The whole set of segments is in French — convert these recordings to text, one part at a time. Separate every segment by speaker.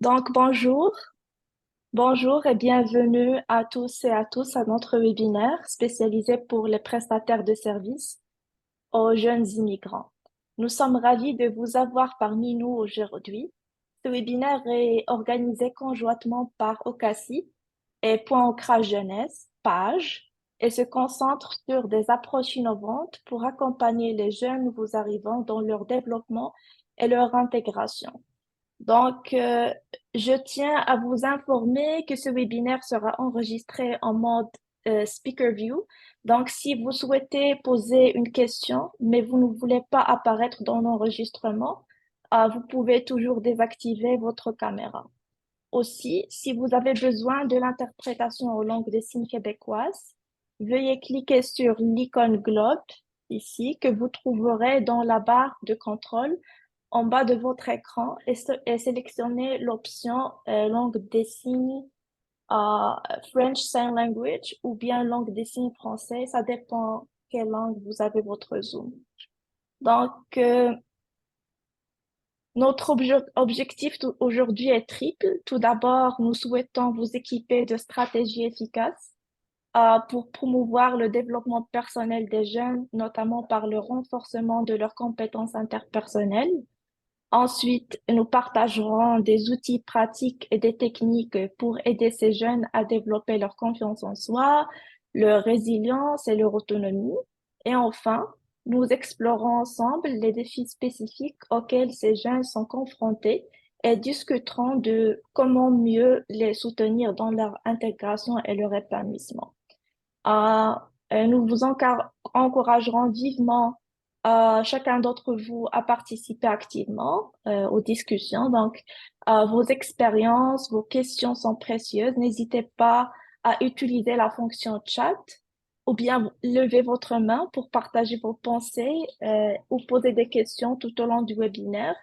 Speaker 1: Bonjour, bonjour et bienvenue à tous et à tous à notre webinaire spécialisé pour les prestataires de services aux jeunes immigrants. Nous sommes ravis de vous avoir parmi nous aujourd'hui. Ce webinaire est organisé conjointement par OCACI et Point Ancrage Jeunesse, PAGE, et se concentre sur des approches innovantes pour accompagner les jeunes nouveaux arrivants dans leur développement et leur intégration. Donc, euh, je tiens à vous informer que ce webinaire sera enregistré en mode Speaker View. Donc, si vous souhaitez poser une question, mais vous ne voulez pas apparaître dans l'enregistrement, vous pouvez toujours désactiver votre caméra. Aussi, si vous avez besoin de l'interprétation en langue des signes québécoise, veuillez cliquer sur l'icône globe ici que vous trouverez dans la barre de contrôle en bas de votre écran et sélectionnez l'option langue des signes euh, French Sign Language ou bien langue des signes français. Ça dépend quelle langue vous avez votre Zoom. Donc, euh, Notre objectif aujourd'hui est triple. Tout d'abord, nous souhaitons vous équiper de stratégies efficaces pour promouvoir le développement personnel des jeunes, notamment par le renforcement de leurs compétences interpersonnelles. Ensuite, nous partagerons des outils pratiques et des techniques pour aider ces jeunes à développer leur confiance en soi, leur résilience et leur autonomie. Et enfin, nous explorons ensemble les défis spécifiques auxquels ces jeunes sont confrontés et discuterons de comment mieux les soutenir dans leur intégration et leur épanouissement. Euh, Nous vous encouragerons vivement chacun d'entre vous à participer activement aux discussions. Vos expériences, vos questions sont précieuses. N'hésitez pas à utiliser la fonction chat ou bien lever votre main pour partager vos pensées ou poser des questions tout au long du webinaire.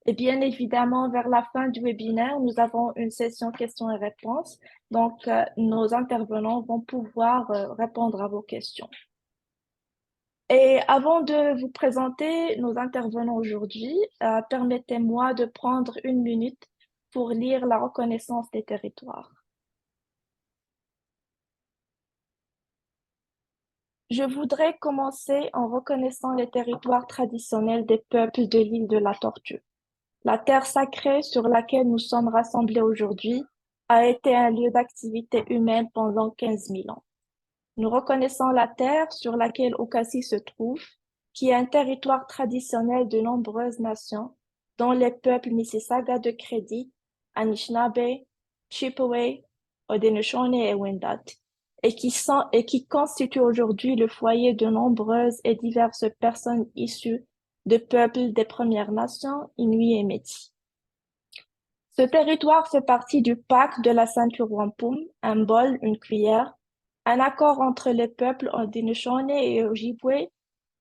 Speaker 1: Et bien évidemment, vers la fin du webinaire, nous avons une session questions et réponses. Nos intervenants vont pouvoir répondre à vos questions. Et avant de vous présenter nos intervenants aujourd'hui, permettez-moi de prendre une minute pour lire la reconnaissance des territoires. Je voudrais commencer en reconnaissant les territoires traditionnels des peuples de l'île de la Tortue. La terre sacrée sur laquelle nous sommes rassemblés aujourd'hui a été un lieu d'activité humaine pendant 15 000 ans. Nous reconnaissons la terre sur laquelle Okassi se trouve, qui est un territoire traditionnel de nombreuses nations, dont les peuples Mississauga de Credit, Anishinaabe, Chippewa, Haudenosaunee et Wendat, et qui constituent aujourd'hui le foyer de nombreuses et diverses personnes issues de peuples des Premières Nations, Inuits et Métis. Ce territoire fait partie du pacte de la ceinture wampum, un bol, une cuillère, un accord entre les peuples Haudenosaunee et Ojibwe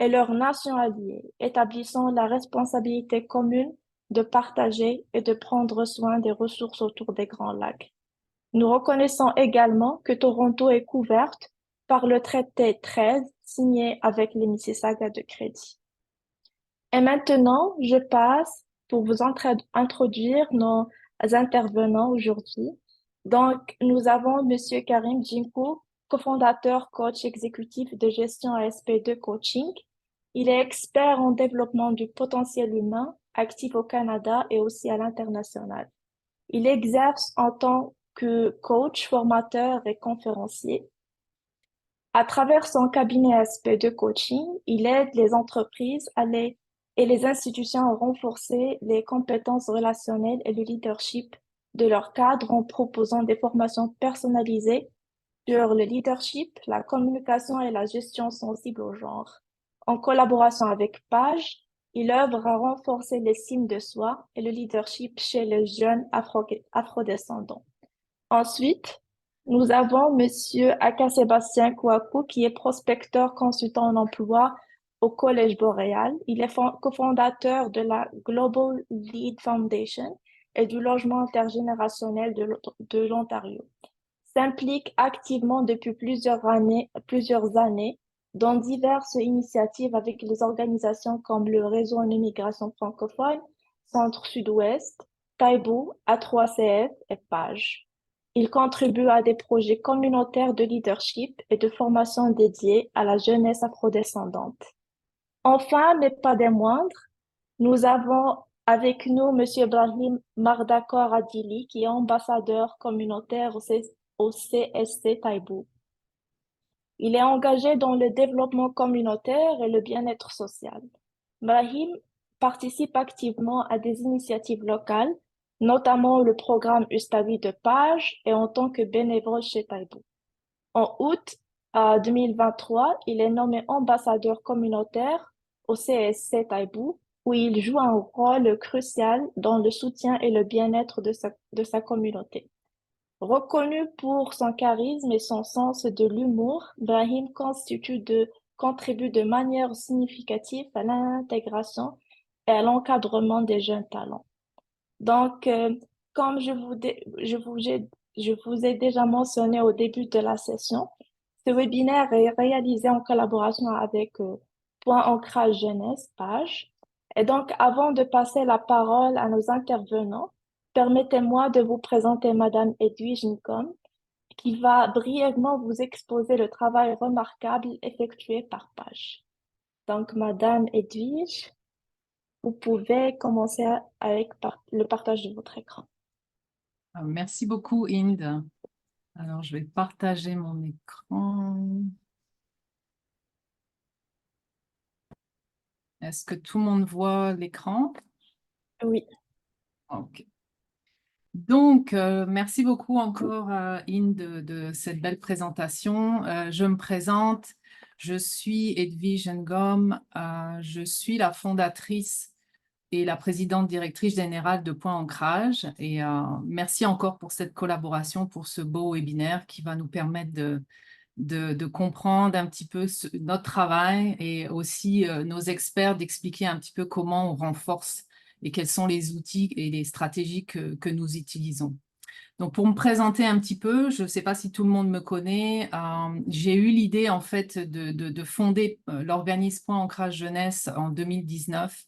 Speaker 1: et leurs nations alliées, établissant la responsabilité commune de partager et de prendre soin des ressources autour des Grands Lacs. Nous reconnaissons également que Toronto est couverte par le traité 13 signé avec les Mississauga de Crédit. Et maintenant, je passe pour vous introduire nos intervenants aujourd'hui. Nous avons Monsieur Karim Djinkou, cofondateur, coach exécutif de gestion ASP2 Coaching. Il est expert en développement du potentiel humain, actif au Canada et aussi à l'international. Il exerce en tant que coach, formateur et conférencier. À travers son cabinet ASP2 Coaching, il aide les entreprises et les institutions à renforcer les compétences relationnelles et le leadership de leur cadre en proposant des formations personnalisées sur le leadership, la communication et la gestion sensible au genre. En collaboration avec Page, il œuvre à renforcer l'estime de soi et le leadership chez les jeunes afrodescendants. Ensuite, nous avons Monsieur Aka-Sébastien Kouakou, qui est prospecteur consultant en emploi au Collège Boréal. Il est cofondateur de la Global Lead Foundation et du logement intergénérationnel de l'Ontario. S'implique activement depuis plusieurs années dans diverses initiatives avec les organisations comme le Réseau en immigration francophone, Centre Sud-Ouest, Taibou, A3CF et PAGE. Il contribue à des projets communautaires de leadership et de formation dédiés à la jeunesse afrodescendante. Enfin, mais pas des moindres, nous avons avec nous Monsieur Ibrahim Mardakor Adili, qui est ambassadeur communautaire au CSC Taibou. Il est engagé dans le développement communautaire et le bien-être social. Brahim participe activement à des initiatives locales, notamment le programme Ustavi de Page et en tant que bénévole chez Taibou. En août 2023, il est nommé ambassadeur communautaire au CSC Taibou, où il joue un rôle crucial dans le soutien et le bien-être de sa communauté. Reconnu pour son charisme et son sens de l'humour, Brahim contribue de manière significative à l'intégration et à l'encadrement des jeunes talents. Donc, comme je vous ai déjà mentionné au début de la session, ce webinaire est réalisé en collaboration avec Point Ancrage Jeunesse, Page. Et donc, avant de passer la parole à nos intervenants, permettez-moi de vous présenter Madame Edwige Nicom, qui va brièvement vous exposer le travail remarquable effectué par Page. Donc, Madame Edwige, vous pouvez commencer avec le partage de votre écran.
Speaker 2: Merci beaucoup, Inde. Alors, je vais partager mon écran. Est-ce que tout le monde voit l'écran?
Speaker 1: Oui.
Speaker 2: Ok. Donc, merci beaucoup encore, Inde, de cette belle présentation. Je me présente, je suis Edwige Ngom, je suis la fondatrice et la présidente directrice générale de Point Ancrage. Et merci encore pour cette collaboration, pour ce beau webinaire qui va nous permettre de comprendre un petit peu notre travail et aussi nos experts d'expliquer un petit peu comment on renforce et quels sont les outils et les stratégies que nous utilisons. Donc, pour me présenter un petit peu, je ne sais pas si tout le monde me connaît, j'ai eu l'idée en fait de fonder l'organisme Point Ancrage Jeunesse en 2019,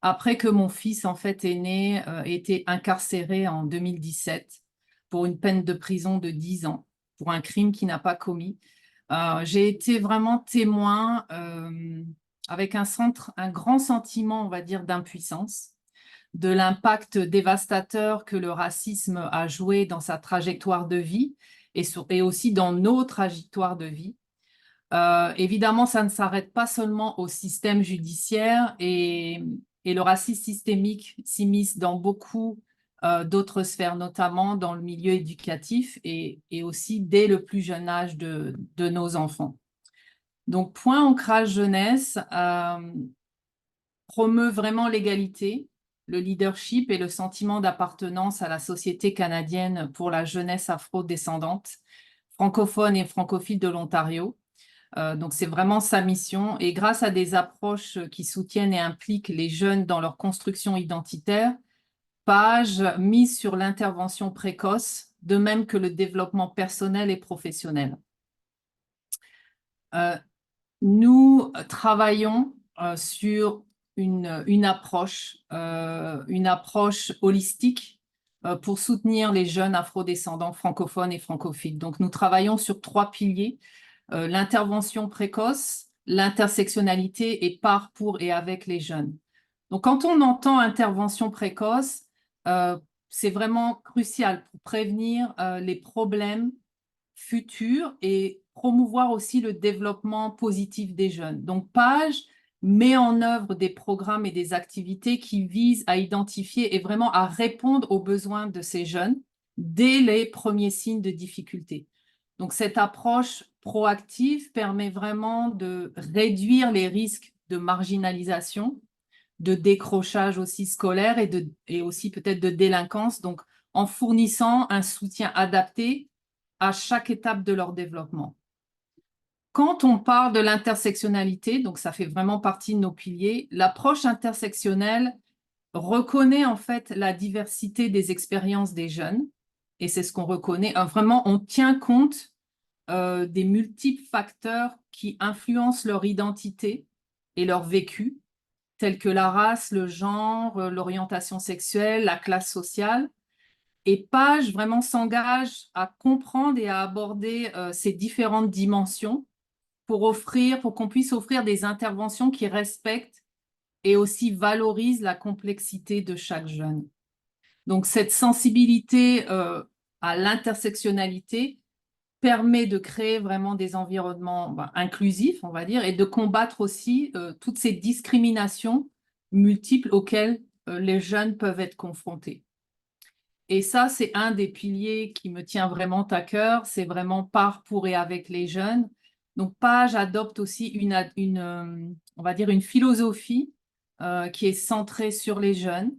Speaker 2: après que mon fils en fait est né, été incarcéré en 2017 pour une peine de prison de 10 ans, pour un crime qu'il n'a pas commis. J'ai été vraiment témoin avec un grand sentiment, on va dire, d'impuissance, de l'impact dévastateur que le racisme a joué dans sa trajectoire de vie et aussi dans nos trajectoires de vie. Évidemment, ça ne s'arrête pas seulement au système judiciaire et le racisme systémique s'immisce dans beaucoup d'autres sphères, notamment dans le milieu éducatif et aussi dès le plus jeune âge de nos enfants. Donc, Point Ancrage Jeunesse promeut vraiment l'égalité, le leadership et le sentiment d'appartenance à la société canadienne pour la jeunesse afro-descendante, francophone et francophile de l'Ontario. Donc, c'est vraiment sa mission. Et grâce à des approches qui soutiennent et impliquent les jeunes dans leur construction identitaire, Page mise sur l'intervention précoce, de même que le développement personnel et professionnel. Nous travaillons sur une approche holistique pour soutenir les jeunes afrodescendants francophones et francophiles. Donc, nous travaillons sur 3 piliers. L'intervention précoce, l'intersectionnalité et par, pour et avec les jeunes. Donc, quand on entend intervention précoce, c'est vraiment crucial pour prévenir les problèmes futurs et promouvoir aussi le développement positif des jeunes. Donc, Page met en œuvre des programmes et des activités qui visent à identifier et vraiment à répondre aux besoins de ces jeunes dès les premiers signes de difficulté. Donc, cette approche proactive permet vraiment de réduire les risques de marginalisation, de décrochage aussi scolaire et aussi peut-être de délinquance, donc en fournissant un soutien adapté à chaque étape de leur développement. Quand on parle de l'intersectionnalité, donc ça fait vraiment partie de nos piliers, l'approche intersectionnelle reconnaît en fait la diversité des expériences des jeunes, et c'est ce qu'on reconnaît. Vraiment, on tient compte des multiples facteurs qui influencent leur identité et leur vécu, tels que la race, le genre, l'orientation sexuelle, la classe sociale. Et Page vraiment s'engage à comprendre et à aborder ces différentes dimensions pour qu'on puisse offrir des interventions qui respectent et aussi valorisent la complexité de chaque jeune. Donc, cette sensibilité à l'intersectionnalité permet de créer vraiment des environnements inclusifs, on va dire, et de combattre aussi toutes ces discriminations multiples auxquelles les jeunes peuvent être confrontés. Et ça, c'est un des piliers qui me tient vraiment à cœur, c'est vraiment par, pour et avec les jeunes. Donc, Page adopte aussi on va dire une philosophie qui est centrée sur les jeunes,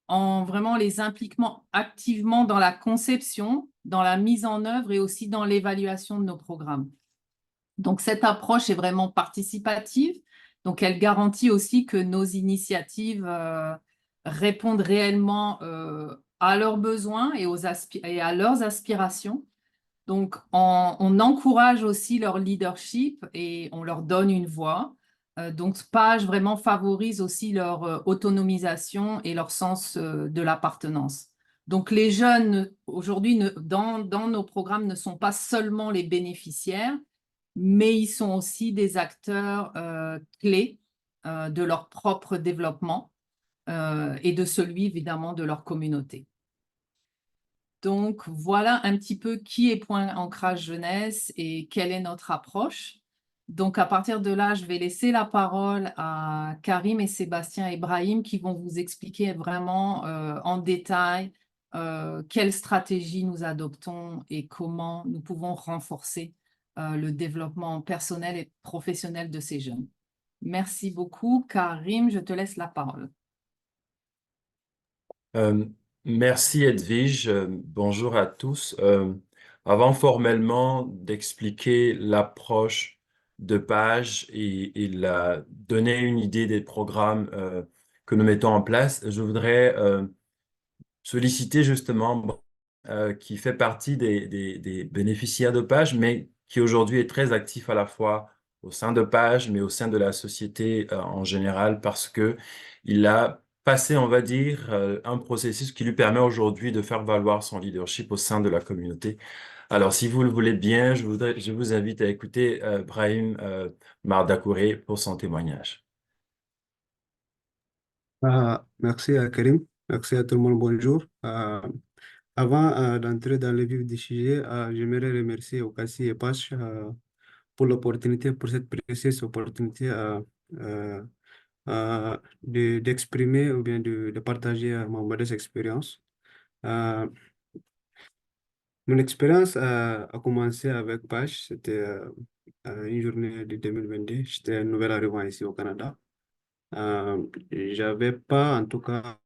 Speaker 2: en vraiment les impliquant activement dans la conception, dans la mise en œuvre et aussi dans l'évaluation de nos programmes. Donc, cette approche est vraiment participative. Donc, elle garantit aussi que nos initiatives répondent réellement à leurs besoins et à leurs aspirations. Donc, on encourage aussi leur leadership et on leur donne une voix. Donc, Page vraiment favorise aussi leur autonomisation et leur sens de l'appartenance. Donc, les jeunes, aujourd'hui, dans nos programmes, ne sont pas seulement les bénéficiaires, mais ils sont aussi des acteurs clés de leur propre développement et de celui, évidemment, de leur communauté. Donc, voilà un petit peu qui est Point Ancrage Jeunesse et quelle est notre approche. Donc, à partir de là, je vais laisser la parole à Karim et Sébastien et Brahim qui vont vous expliquer vraiment en détail quelle stratégie nous adoptons et comment nous pouvons renforcer le développement personnel et professionnel de ces jeunes. Merci beaucoup. Karim, je te laisse la parole.
Speaker 3: Euh, Merci Edwige. Bonjour à tous. Avant formellement d'expliquer l'approche de Page et donner une idée des programmes que nous mettons en place, je voudrais solliciter justement qui fait partie des bénéficiaires de Page, mais qui aujourd'hui est très actif à la fois au sein de Page, mais au sein de la société en général, parce que il a passé, on va dire, un processus qui lui permet aujourd'hui de faire valoir son leadership au sein de la communauté. Alors, si vous le voulez bien, je vous invite à écouter Brahim Mardakouré pour son témoignage.
Speaker 4: Merci à Karim, merci à tout le monde, bonjour. Avant d'entrer dans le vif du sujet, j'aimerais remercier Okassi et Pache pour l'opportunité, pour cette précieuse opportunité euh, d'exprimer ou bien de partager ma modeste expérience. Euh, Mon expérience a commencé avec Pache, c'était une journée de 2022, j'étais un nouvel arrivant ici au Canada. J'avais pas, en tout cas,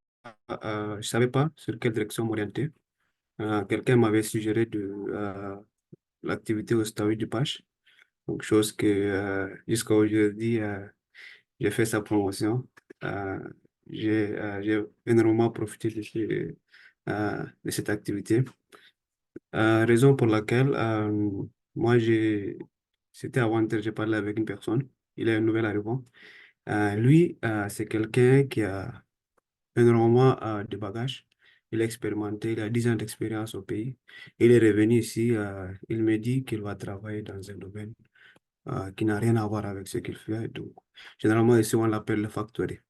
Speaker 4: je savais pas sur quelle direction m'orienter. Quelqu'un m'avait suggéré l'activité au statut du Pache, donc chose que jusqu'à aujourd'hui, j'ai fait sa promotion. Euh, j'ai énormément profité de cette activité. Raison pour laquelle moi, c'était avant-hier, j'ai parlé avec une personne, il est un nouvel arrivant. Lui, c'est quelqu'un qui a énormément de bagages. Il a expérimenté, il a 10 ans d'expérience au pays. Il est revenu ici, il me dit qu'il va travailler dans un domaine qui n'a rien à voir avec ce qu'il fait. Donc, généralement, ici, on l'appelle le factory.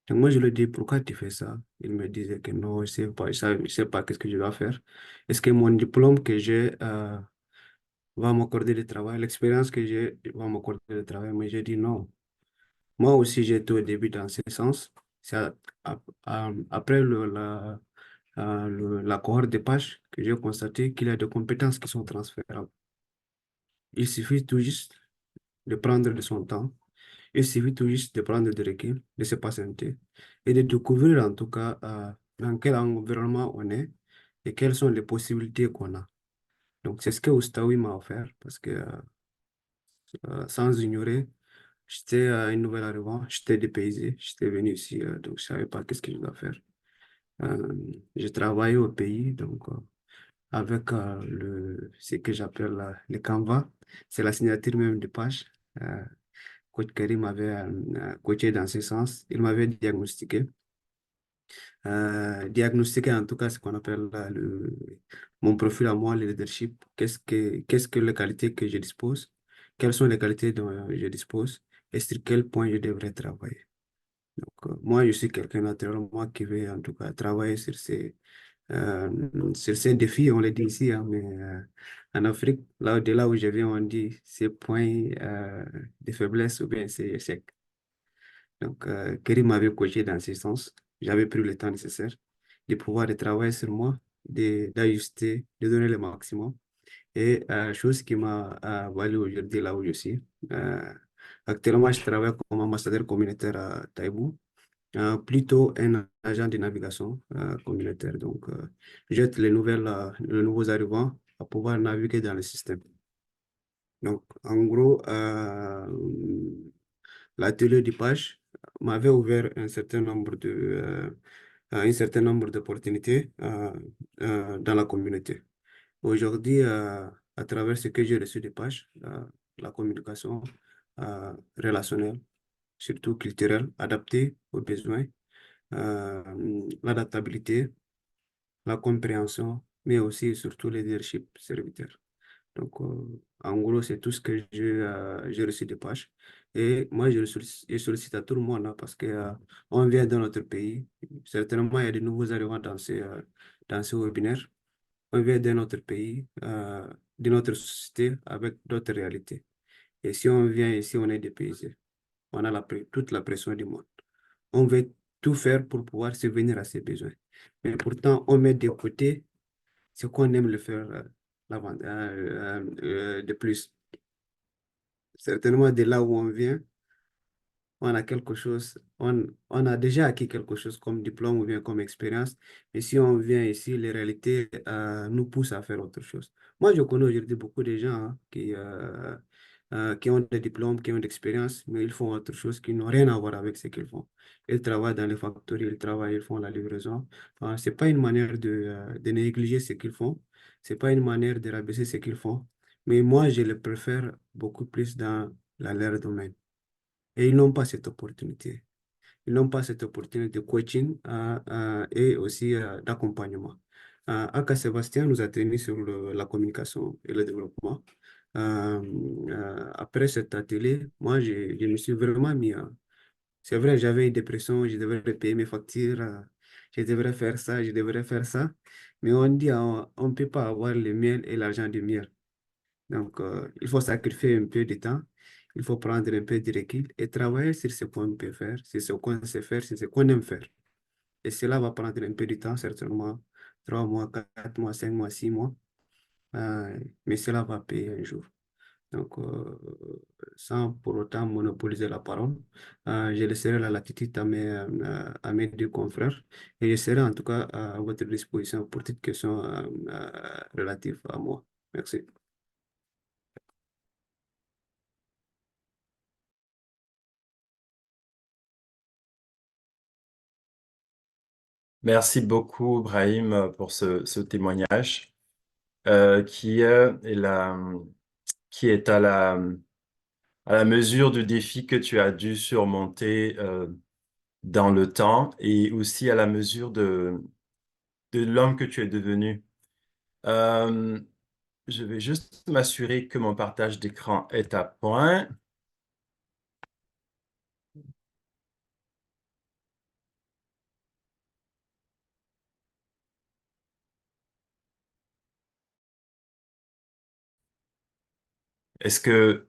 Speaker 4: Donc, moi, je lui dis, pourquoi tu fais ça? Il me disait que non, je sais pas qu'est-ce que je dois faire. Est-ce que mon diplôme que j'ai va m'accorder le travail? L'expérience que j'ai va m'accorder le travail? Mais j'ai dit non. Moi aussi, j'ai été au début dans ce sens. C'est après la cohorte de pages que j'ai constaté qu'il y a des compétences qui sont transférables. Il suffit tout juste de prendre de son temps, il suffit tout juste de prendre de recul, de se patienter et de découvrir en tout cas dans quel environnement on est et quelles sont les possibilités qu'on a. Donc, c'est ce que Oustaoui m'a offert parce que sans ignorer, j'étais un nouvel arrivant, j'étais dépaysé, j'étais venu ici, donc je savais pas qu'est-ce que je dois faire. J'ai travaillé au pays, donc avec ce que j'appelle le Canva, c'est la signature même de page coach Kerry m'avait coaché dans ce sens. Il m'avait diagnostiqué en tout cas ce qu'on appelle mon profil à moi, le leadership. Qu'est-ce que les qualités que je dispose? Quelles sont les qualités dont je dispose et sur quel point je devrais travailler? Donc, moi, je suis quelqu'un naturellement qui veut en tout cas travailler sur ces défis, on les dit ici, hein, mais en Afrique, là, de là où je viens, on dit ces points de faiblesse ou bien ces échecs. Donc, Kerry m'avait coaché dans ce sens. J'avais pris le temps nécessaire de pouvoir travailler sur moi, d'ajuster, de donner le maximum. Et chose qui m'a valu aujourd'hui là où je suis. Actuellement, je travaille comme ambassadeur communautaire à Taïbou, plutôt un agent de navigation communautaire. Donc, j'aide les nouveaux arrivants à pouvoir naviguer dans le système. Donc, en gros, l'atelier du page m'avait ouvert un certain nombre d'opportunités dans la communauté. Aujourd'hui, à travers ce que j'ai reçu des pages, la communication relationnelle, surtout culturelle, adaptée aux besoins, l'adaptabilité, la compréhension, mais aussi et surtout le leadership serviteur. Donc, en gros, c'est tout ce que j'ai reçu de pages. Et moi, je sollicite à tout le monde, hein, parce que on vient dans notre pays. Certainement, il y a de nouveaux arrivants dans ce webinaire. On vient de notre pays, de notre société avec d'autres réalités. Et si on vient ici, on est dépaysé. On a toute la pression du monde. On veut tout faire pour pouvoir subvenir à ses besoins. Mais pourtant, on met de côté ce qu'on aime le faire de plus. Certainement, de là où on vient, on a quelque chose, on a déjà acquis quelque chose comme diplôme ou bien comme expérience. Et si on vient ici, les réalités nous poussent à faire autre chose. Moi, je connais aujourd'hui beaucoup de gens, hein, qui ont des diplômes, qui ont d'expérience, mais ils font autre chose qui n'ont rien à voir avec ce qu'ils font. Ils travaillent dans les factories, ils font la livraison. Enfin, c'est pas une manière de négliger ce qu'ils font. C'est pas une manière de rabaisser ce qu'ils font. Mais moi, je les préfère beaucoup plus dans leur domaine. Et ils n'ont pas cette opportunité. Ils n'ont pas cette opportunité de coaching et aussi d'accompagnement. Aka Sébastien nous a traîné sur la communication et le développement. Après cet atelier, moi, je me suis vraiment mis. C'est vrai, j'avais une dépression, je devrais payer mes factures, je devrais faire ça, je devrais faire ça. Mais on dit, on ne peut pas avoir le miel et l'argent du miel. Donc, il faut sacrifier un peu de temps, il faut prendre un peu de recul et travailler sur ce qu'on peut faire, sur ce qu'on sait faire, sur ce qu'on aime faire. Et cela va prendre un peu de temps, certainement 3 mois, 4 mois, 5 mois, 6 mois, mais cela va payer un jour. Donc, sans pour autant monopoliser la parole, je laisserai la latitude à mes deux confrères et je serai en tout cas à votre disposition pour toute question relative à moi. Merci.
Speaker 3: Merci beaucoup, Brahim, pour ce témoignage qui est à la mesure du défi que tu as dû surmonter dans le temps et aussi à la mesure de l'homme que tu es devenu. Euh, je vais juste m'assurer que mon partage d'écran est à point. Est-ce que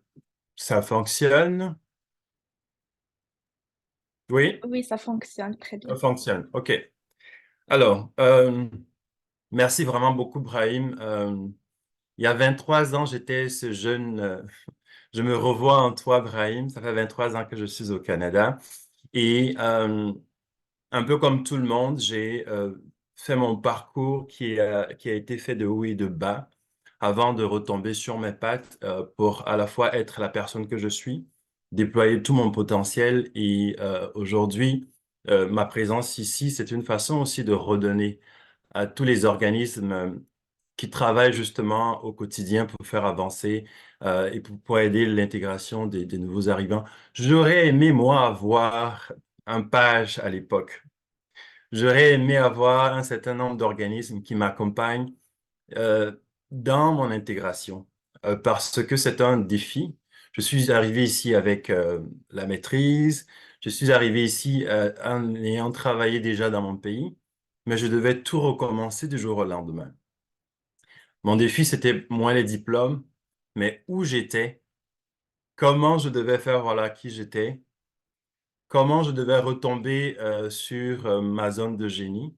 Speaker 3: ça fonctionne? Oui,
Speaker 1: Oui, ça fonctionne très
Speaker 3: ça
Speaker 1: bien.
Speaker 3: fonctionne. OK. Alors, merci vraiment beaucoup, Brahim. Il y a 23 ans, j'étais ce jeune. Je me revois en toi, Brahim. Ça fait 23 ans que je suis au Canada. Et un peu comme tout le monde, j'ai fait mon parcours qui a été fait de haut et de bas avant de retomber sur mes pattes pour à la fois être la personne que je suis, déployer tout mon potentiel et aujourd'hui, ma présence ici, c'est une façon aussi de redonner à tous les organismes qui travaillent justement au quotidien pour faire avancer et pour aider l'intégration des nouveaux arrivants. J'aurais aimé, moi, avoir un page à l'époque. J'aurais aimé avoir un certain nombre d'organismes qui m'accompagnent euh, dans mon intégration parce que c'est un défi. Je suis arrivé ici avec la maîtrise. Je suis arrivé ici en ayant travaillé déjà dans mon pays, mais je devais tout recommencer du jour au lendemain. Mon défi, c'était moins les diplômes, mais où j'étais, comment je devais faire, voilà qui j'étais, comment je devais retomber sur ma zone de génie.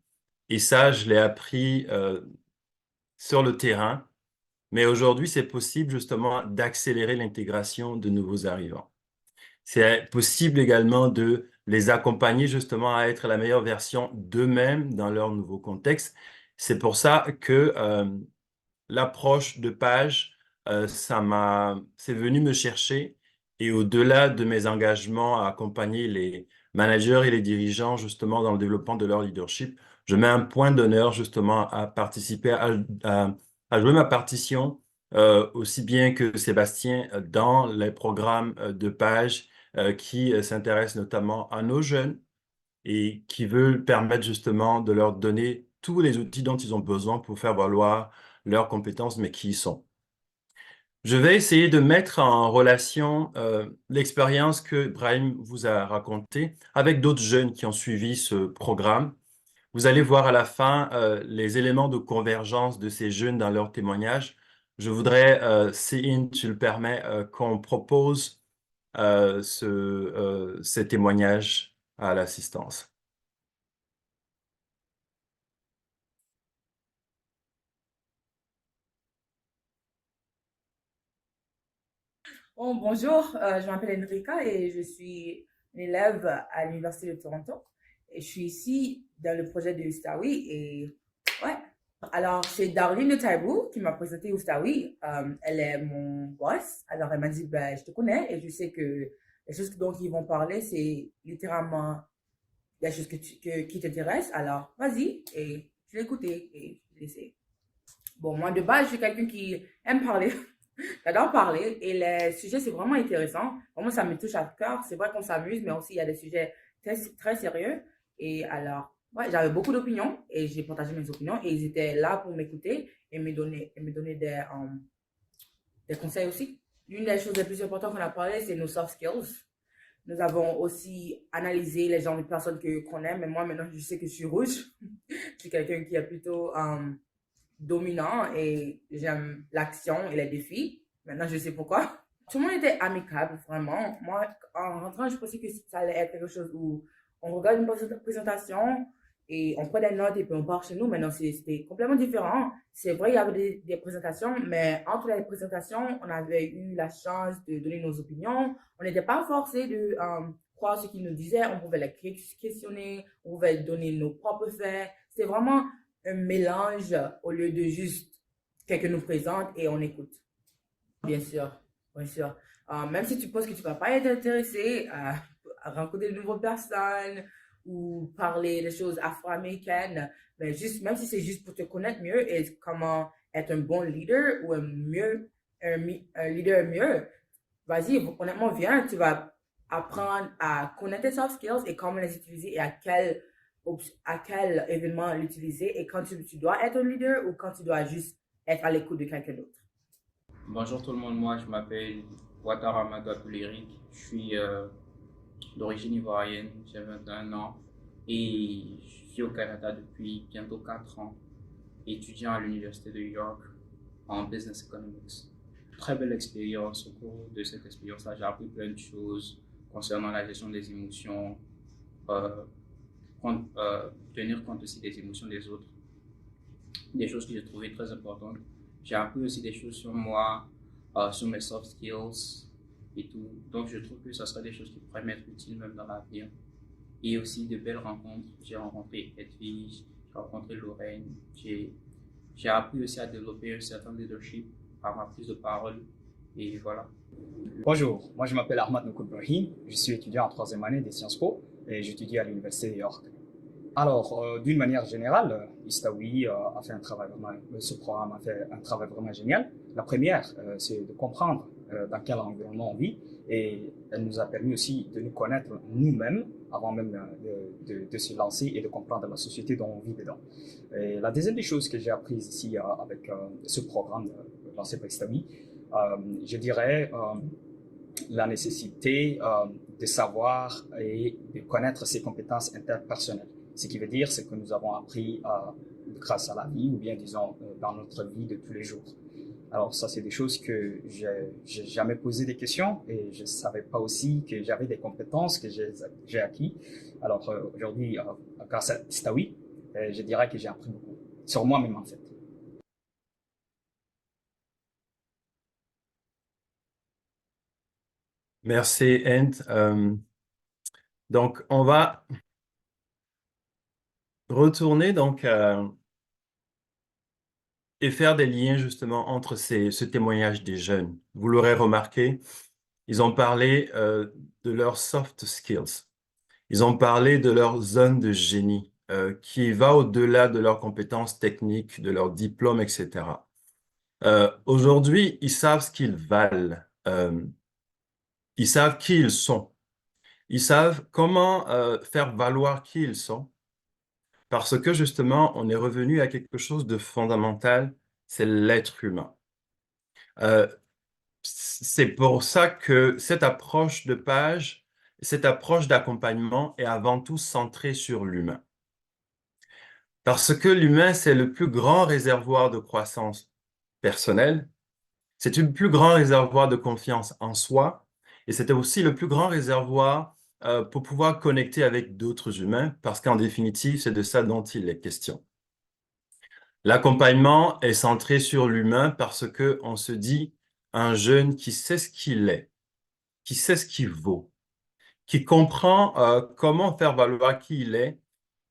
Speaker 3: Et ça, je l'ai appris sur le terrain. Mais aujourd'hui, c'est possible justement d'accélérer l'intégration de nouveaux arrivants. C'est possible également de les accompagner justement à être la meilleure version d'eux-mêmes dans leur nouveau contexte. C'est pour ça que l'approche de Page, c'est venu me chercher et au-delà de mes engagements à accompagner les managers et les dirigeants justement dans le développement de leur leadership, je mets un point d'honneur justement à participer, à jouer ma partition aussi bien que Sébastien dans les programmes de Page qui s'intéressent notamment à nos jeunes et qui veulent permettre justement de leur donner tous les outils dont ils ont besoin pour faire valoir leurs compétences, mais qui y sont. Je vais essayer de mettre en relation l'expérience que Brahim vous a racontée avec d'autres jeunes qui ont suivi ce programme. Vous allez voir à la fin les éléments de convergence de ces jeunes dans leurs témoignages. Je voudrais, Céline, tu le permets, qu'on propose ces témoignages à l'assistance.
Speaker 5: Bon, bonjour, je m'appelle Enrika et je suis une élève à l'Université de Toronto. Et je suis ici dans le projet de Ustawi. Et ouais, alors c'est Darlene de Taibou qui m'a présenté Ustawi. Elle est mon boss. Alors elle m'a dit, ben, je te connais et je sais que les choses dont ils vont parler, c'est littéralement des choses qui t'intéressent. Alors vas-y. Et je l'ai écouté et je l'ai essayé. Bon, moi de base, je suis quelqu'un qui aime parler. J'adore parler et les sujets, c'est vraiment intéressant. Vraiment, ça me touche à cœur. C'est vrai qu'on s'amuse, mais aussi il y a des sujets très, très sérieux. Et alors, ouais, j'avais beaucoup d'opinions et j'ai partagé mes opinions et ils étaient là pour m'écouter et me donner des conseils aussi. L'une des choses les plus importantes qu'on a parlé, c'est nos soft skills. Nous avons aussi analysé les genres de personnes qu'on aime. Mais moi, maintenant, je sais que je suis rouge. Je suis quelqu'un qui est plutôt dominant et j'aime l'action et les défis. Maintenant, je sais pourquoi. Tout le monde était amicable, vraiment. Moi, en rentrant, je pensais que ça allait être quelque chose où on regarde une présentation et on prend des notes et puis on part chez nous. Maintenant, c'était complètement différent. C'est vrai, il y avait des présentations, mais entre les présentations, on avait eu la chance de donner nos opinions. On n'était pas forcé de croire ce qu'ils nous disaient. On pouvait les questionner, on pouvait donner nos propres faits. C'était vraiment un mélange au lieu de juste quelqu'un nous présente et on écoute. Bien sûr, bien sûr. Même si tu penses que tu ne vas pas être intéressé à rencontrer de nouvelles personnes ou parler des choses afro-américaines, mais juste, même si c'est juste pour te connaître mieux et comment être un bon leader ou un leader mieux, vas-y, honnêtement, viens, tu vas apprendre à connaître tes soft skills et comment les utiliser et à quel événement l'utiliser et quand tu dois être un leader ou quand tu dois juste être à l'écoute de quelqu'un d'autre.
Speaker 6: Bonjour tout le monde, moi je m'appelle Ouattara Amadou Abdouléric, je suis d'origine ivoirienne, j'ai 21 ans et je suis au Canada depuis bientôt 4 ans, étudiant à l'Université de York en Business Economics. Très belle expérience. Au cours de cette expérience-là, j'ai appris plein de choses concernant la gestion des émotions, tenir compte aussi des émotions des autres, des choses que j'ai trouvées très importantes. J'ai appris aussi des choses sur moi, sur mes soft skills et tout. Donc je trouve que ça serait des choses qui pourraient m'être utiles même dans l'avenir. Et aussi de belles rencontres. J'ai rencontré Edwige, j'ai rencontré Lorraine. J'ai appris aussi à développer un certain leadership par ma prise de parole. Et voilà.
Speaker 7: Bonjour, moi je m'appelle Ahmad Noukoud Brahim, je suis étudiant en 3e année des Sciences Po et j'étudie à l'Université de York. Alors, d'une manière générale, Istaoui a fait un travail vraiment, ce programme a fait un travail vraiment génial. La première, c'est de comprendre dans quel environnement on vit et elle nous a permis aussi de nous connaître nous-mêmes avant même de se lancer et de comprendre la société dont on vit dedans. Et la deuxième des choses que j'ai apprises ici avec ce programme lancé par Istaoui, je dirais la nécessité de savoir et de connaître ses compétences interpersonnelles. Ce qui veut dire, c'est que nous avons appris grâce à la vie, ou bien disons dans notre vie de tous les jours. Alors ça, c'est des choses que j'ai jamais posé des questions et je savais pas aussi que j'avais des compétences que j'ai acquis. Alors aujourd'hui, grâce à Istaoui, je dirais que j'ai appris beaucoup sur moi-même en fait.
Speaker 3: Merci, Ent. Donc, on va retourner donc et faire des liens justement entre ce témoignage des jeunes. Vous l'aurez remarqué, ils ont parlé de leurs soft skills. Ils ont parlé de leur zone de génie qui va au-delà de leurs compétences techniques, de leur diplôme, etc. Aujourd'hui, ils savent ce qu'ils valent. Ils savent qui ils sont. Ils savent comment faire valoir qui ils sont. Parce que justement, on est revenu à quelque chose de fondamental, c'est l'être humain. C'est pour ça que cette approche de page, cette approche d'accompagnement est avant tout centrée sur l'humain. Parce que l'humain, c'est le plus grand réservoir de croissance personnelle, c'est le plus grand réservoir de confiance en soi, et c'était aussi le plus grand réservoir pour pouvoir connecter avec d'autres humains, parce qu'en définitive, c'est de ça dont il est question. L'accompagnement est centré sur l'humain parce que on se dit un jeune qui sait ce qu'il est, qui sait ce qu'il vaut, qui comprend comment faire valoir qui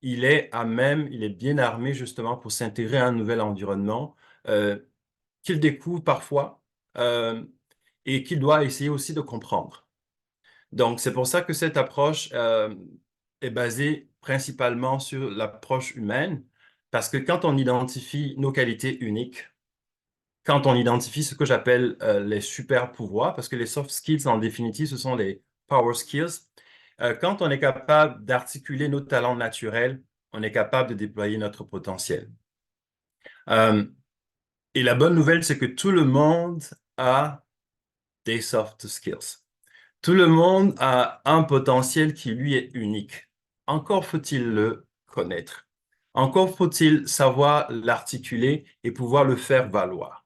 Speaker 3: il est à même, il est bien armé justement pour s'intégrer à un nouvel environnement euh, qu'il découvre parfois et qu'il doit essayer aussi de comprendre. Donc, c'est pour ça que cette approche est basée principalement sur l'approche humaine, parce que quand on identifie nos qualités uniques, quand on identifie ce que j'appelle les super pouvoirs, parce que les soft skills, en définitive, ce sont les power skills, quand on est capable d'articuler nos talents naturels, on est capable de déployer notre potentiel. Et la bonne nouvelle, c'est que tout le monde a des soft skills. Tout le monde a un potentiel qui lui est unique. Encore faut-il le connaître. Encore faut-il savoir l'articuler et pouvoir le faire valoir.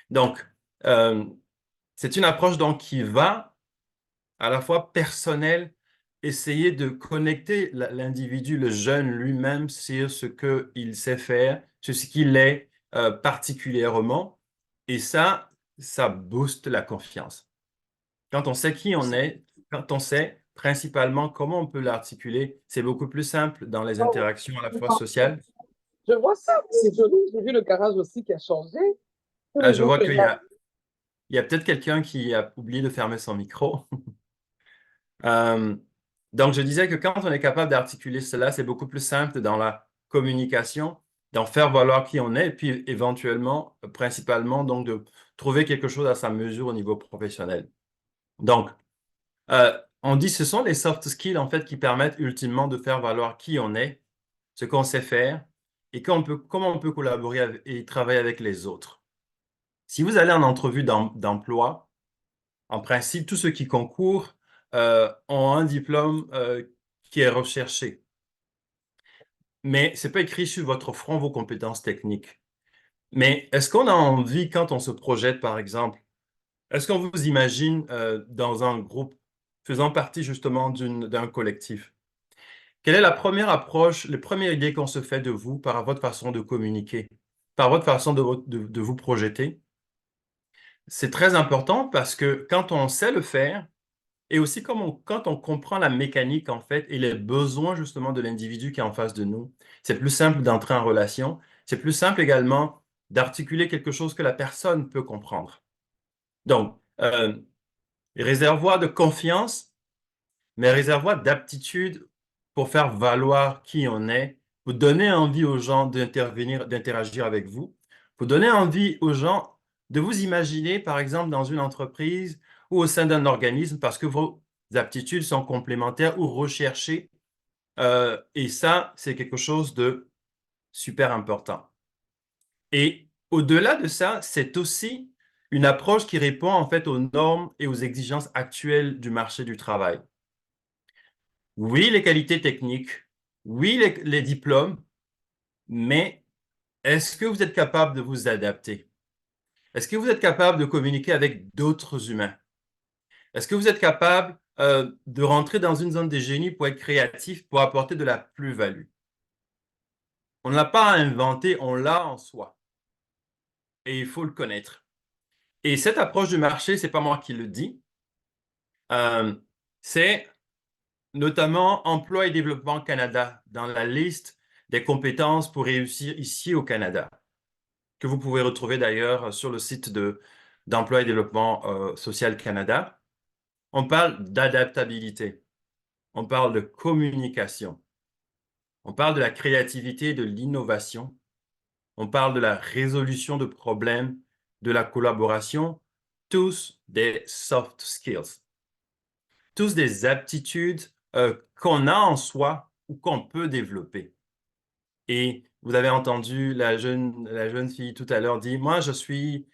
Speaker 3: Donc, c'est une approche donc qui va à la fois personnelle, essayer de connecter l'individu, le jeune lui-même sur ce qu'il sait faire, sur ce qu'il est particulièrement. Et ça booste la confiance. Quand on sait qui on est, quand on sait principalement comment on peut l'articuler, c'est beaucoup plus simple dans les interactions à la fois sociales.
Speaker 8: Je vois ça, c'est joli. J'ai vu le garage aussi qui a changé.
Speaker 3: Je vois il y a peut-être quelqu'un qui a oublié de fermer son micro. Donc, je disais que quand on est capable d'articuler cela, c'est beaucoup plus simple dans la communication, d'en faire valoir qui on est, et puis éventuellement, principalement, donc de trouver quelque chose à sa mesure au niveau professionnel. Donc, on dit que ce sont les soft skills, en fait, qui permettent ultimement de faire valoir qui on est, ce qu'on sait faire, et comment on peut collaborer et travailler avec les autres. Si vous allez en entrevue d'emploi, en principe, tous ceux qui concourent ont un diplôme qui est recherché. Mais ce n'est pas écrit sur votre front vos compétences techniques. Mais est-ce qu'on a envie, quand on se projette, par exemple, est-ce qu'on vous imagine dans un groupe faisant partie justement d'un collectif? Quelle est la première approche, les premières idées qu'on se fait de vous par votre façon de communiquer, par votre façon de vous projeter? C'est très important parce que quand on sait le faire, et aussi quand on comprend la mécanique en fait et les besoins justement de l'individu qui est en face de nous, c'est plus simple d'entrer en relation, c'est plus simple également d'articuler quelque chose que la personne peut comprendre. Donc, réservoir de confiance, mais réservoir d'aptitude pour faire valoir qui on est pour donner envie aux gens d'intervenir, d'interagir avec vous, pour donner envie aux gens de vous imaginer, par exemple, dans une entreprise ou au sein d'un organisme parce que vos aptitudes sont complémentaires ou recherchées. Et ça, c'est quelque chose de super important. Et au-delà de ça, c'est aussi une approche qui répond en fait aux normes et aux exigences actuelles du marché du travail. Oui, les qualités techniques, oui, les diplômes, mais est-ce que vous êtes capable de vous adapter? Est-ce que vous êtes capable de communiquer avec d'autres humains? Est-ce que vous êtes capable de rentrer dans une zone de génie pour être créatif, pour apporter de la plus-value? On ne l'a pas inventé, on l'a en soi. Et il faut le connaître. Et cette approche du marché, ce n'est pas moi qui le dis, c'est notamment Emploi et Développement Canada dans la liste des compétences pour réussir ici au Canada, que vous pouvez retrouver d'ailleurs sur le site d'Emploi et Développement Social Canada. On parle d'adaptabilité, on parle de communication, on parle de la créativité et de l'innovation, on parle de la résolution de problèmes, de la collaboration, tous des soft skills, tous des aptitudes qu'on a en soi ou qu'on peut développer. Et vous avez entendu la jeune fille tout à l'heure dire, moi, je suis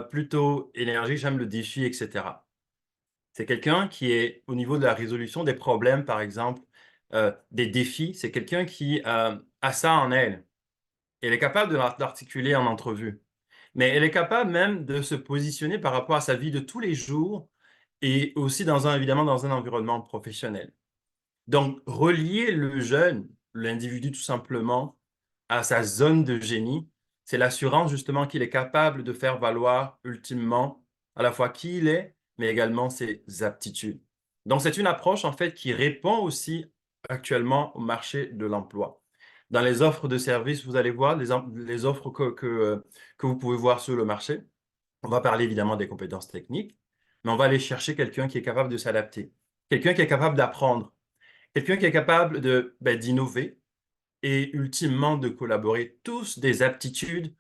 Speaker 3: plutôt énergique, j'aime le défi, etc. C'est quelqu'un qui est au niveau de la résolution des problèmes, par exemple, des défis. C'est quelqu'un qui a ça en elle. Elle est capable de l'articuler en entrevue. Mais elle est capable même de se positionner par rapport à sa vie de tous les jours et aussi évidemment dans un environnement professionnel. Donc, relier le jeune, l'individu tout simplement, à sa zone de génie, c'est l'assurance justement qu'il est capable de faire valoir ultimement à la fois qui il est, mais également ses aptitudes. Donc, c'est une approche en fait qui répond aussi actuellement au marché de l'emploi. Dans les offres de services, vous allez voir les offres que vous pouvez voir sur le marché. On va parler évidemment des compétences techniques, mais on va aller chercher quelqu'un qui est capable de s'adapter, quelqu'un qui est capable d'apprendre, quelqu'un qui est capable d'innover et ultimement de collaborer. Tous des aptitudes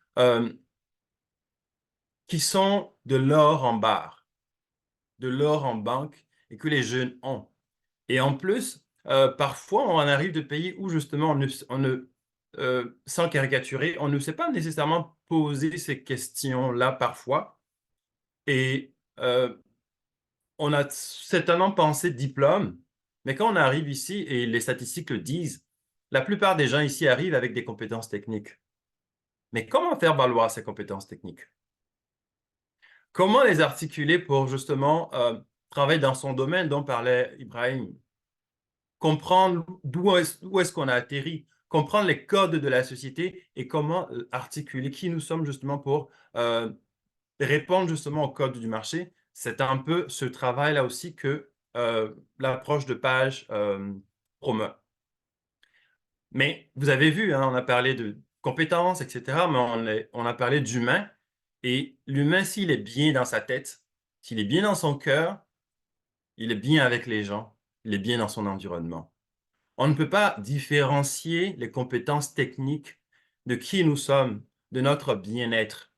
Speaker 3: qui sont de l'or en barre, de l'or en banque et que les jeunes ont. Et en plus, parfois, on en arrive de pays où justement, sans caricaturer, on ne sait pas nécessairement poser ces questions-là parfois. Et on a certainement pensé diplôme, mais quand on arrive ici, et les statistiques le disent, la plupart des gens ici arrivent avec des compétences techniques. Mais comment faire valoir ces compétences techniques? Comment les articuler pour justement travailler dans son domaine dont parlait Ibrahim? Comprendre où est-ce qu'on a atterri, comprendre les codes de la société et comment articuler qui nous sommes justement pour répondre justement aux codes du marché. C'est un peu ce travail-là aussi que l'approche de Page promeut. Mais vous avez vu, hein, on a parlé de compétences, etc., mais on a parlé d'humain. Et l'humain, s'il est bien dans sa tête, s'il est bien dans son cœur, il est bien avec les gens, il est bien dans son environnement. On ne peut pas différencier les compétences techniques de qui nous sommes, de notre bien-être.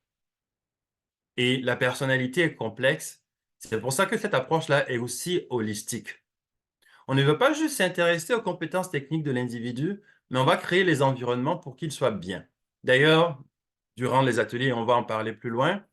Speaker 3: Et la personnalité est complexe. C'est pour ça que cette approche-là est aussi holistique. On ne veut pas juste s'intéresser aux compétences techniques de l'individu, mais on va créer les environnements pour qu'il soit bien. D'ailleurs, durant les ateliers, on va en parler plus loin.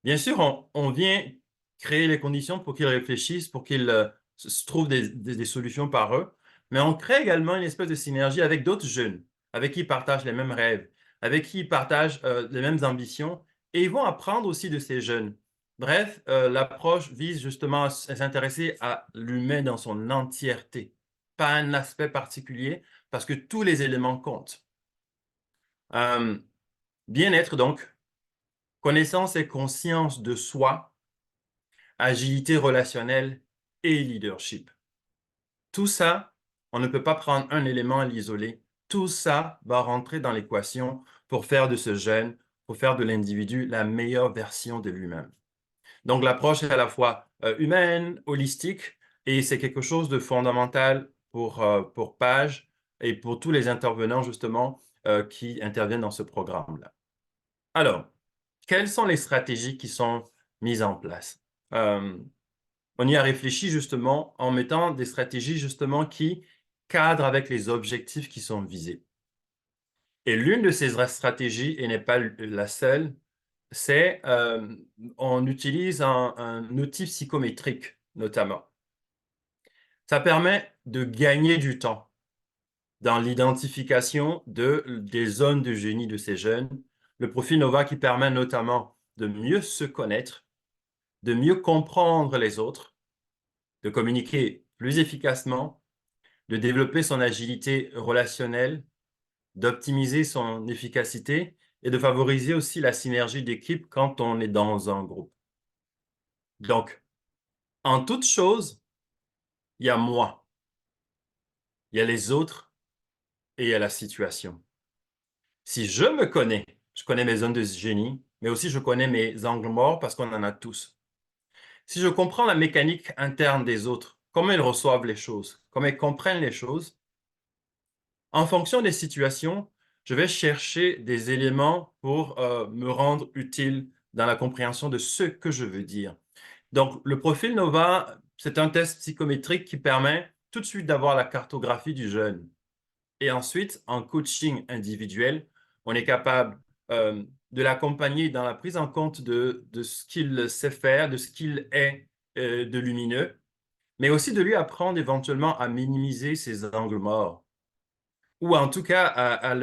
Speaker 3: Bien sûr, on vient créer les conditions pour qu'ils réfléchissent, pour qu'ils se trouvent des solutions par eux, mais on crée également une espèce de synergie avec d'autres jeunes, avec qui ils partagent les mêmes rêves, avec qui ils partagent les mêmes ambitions, et ils vont apprendre aussi de ces jeunes. Bref, l'approche vise justement à s'intéresser à l'humain dans son entièreté, pas un aspect particulier, parce que tous les éléments comptent. Bien-être donc, connaissance et conscience de soi, agilité relationnelle et leadership. Tout ça, on ne peut pas prendre un élément à l'isoler. Tout ça va rentrer dans l'équation pour faire de ce jeune, pour faire de l'individu la meilleure version de lui-même. Donc, l'approche est à la fois humaine, holistique, et c'est quelque chose de fondamental pour Page et pour tous les intervenants justement qui interviennent dans ce programme-là. Alors, quelles sont les stratégies qui sont mises en place? On y a réfléchi justement en mettant des stratégies justement qui cadrent avec les objectifs qui sont visés. Et l'une de ces stratégies, et n'est pas la seule, c'est on utilise un outil psychométrique notamment. Ça permet de gagner du temps dans l'identification des zones de génie de ces jeunes. Le profil Nova qui permet notamment de mieux se connaître, de mieux comprendre les autres, de communiquer plus efficacement, de développer son agilité relationnelle, d'optimiser son efficacité et de favoriser aussi la synergie d'équipe quand on est dans un groupe. Donc, en toute chose, il y a moi, il y a les autres et il y a la situation. Si je me connais, je connais mes zones de génie, mais aussi je connais mes angles morts parce qu'on en a tous. Si je comprends la mécanique interne des autres, comment ils reçoivent les choses, comment ils comprennent les choses, en fonction des situations, je vais chercher des éléments pour me rendre utile dans la compréhension de ce que je veux dire. Donc, le profil Nova, c'est un test psychométrique qui permet tout de suite d'avoir la cartographie du jeune. Et ensuite, en coaching individuel, on est capable de l'accompagner dans la prise en compte de ce qu'il sait faire, de ce qu'il est de lumineux, mais aussi de lui apprendre éventuellement à minimiser ses angles morts, ou en tout cas à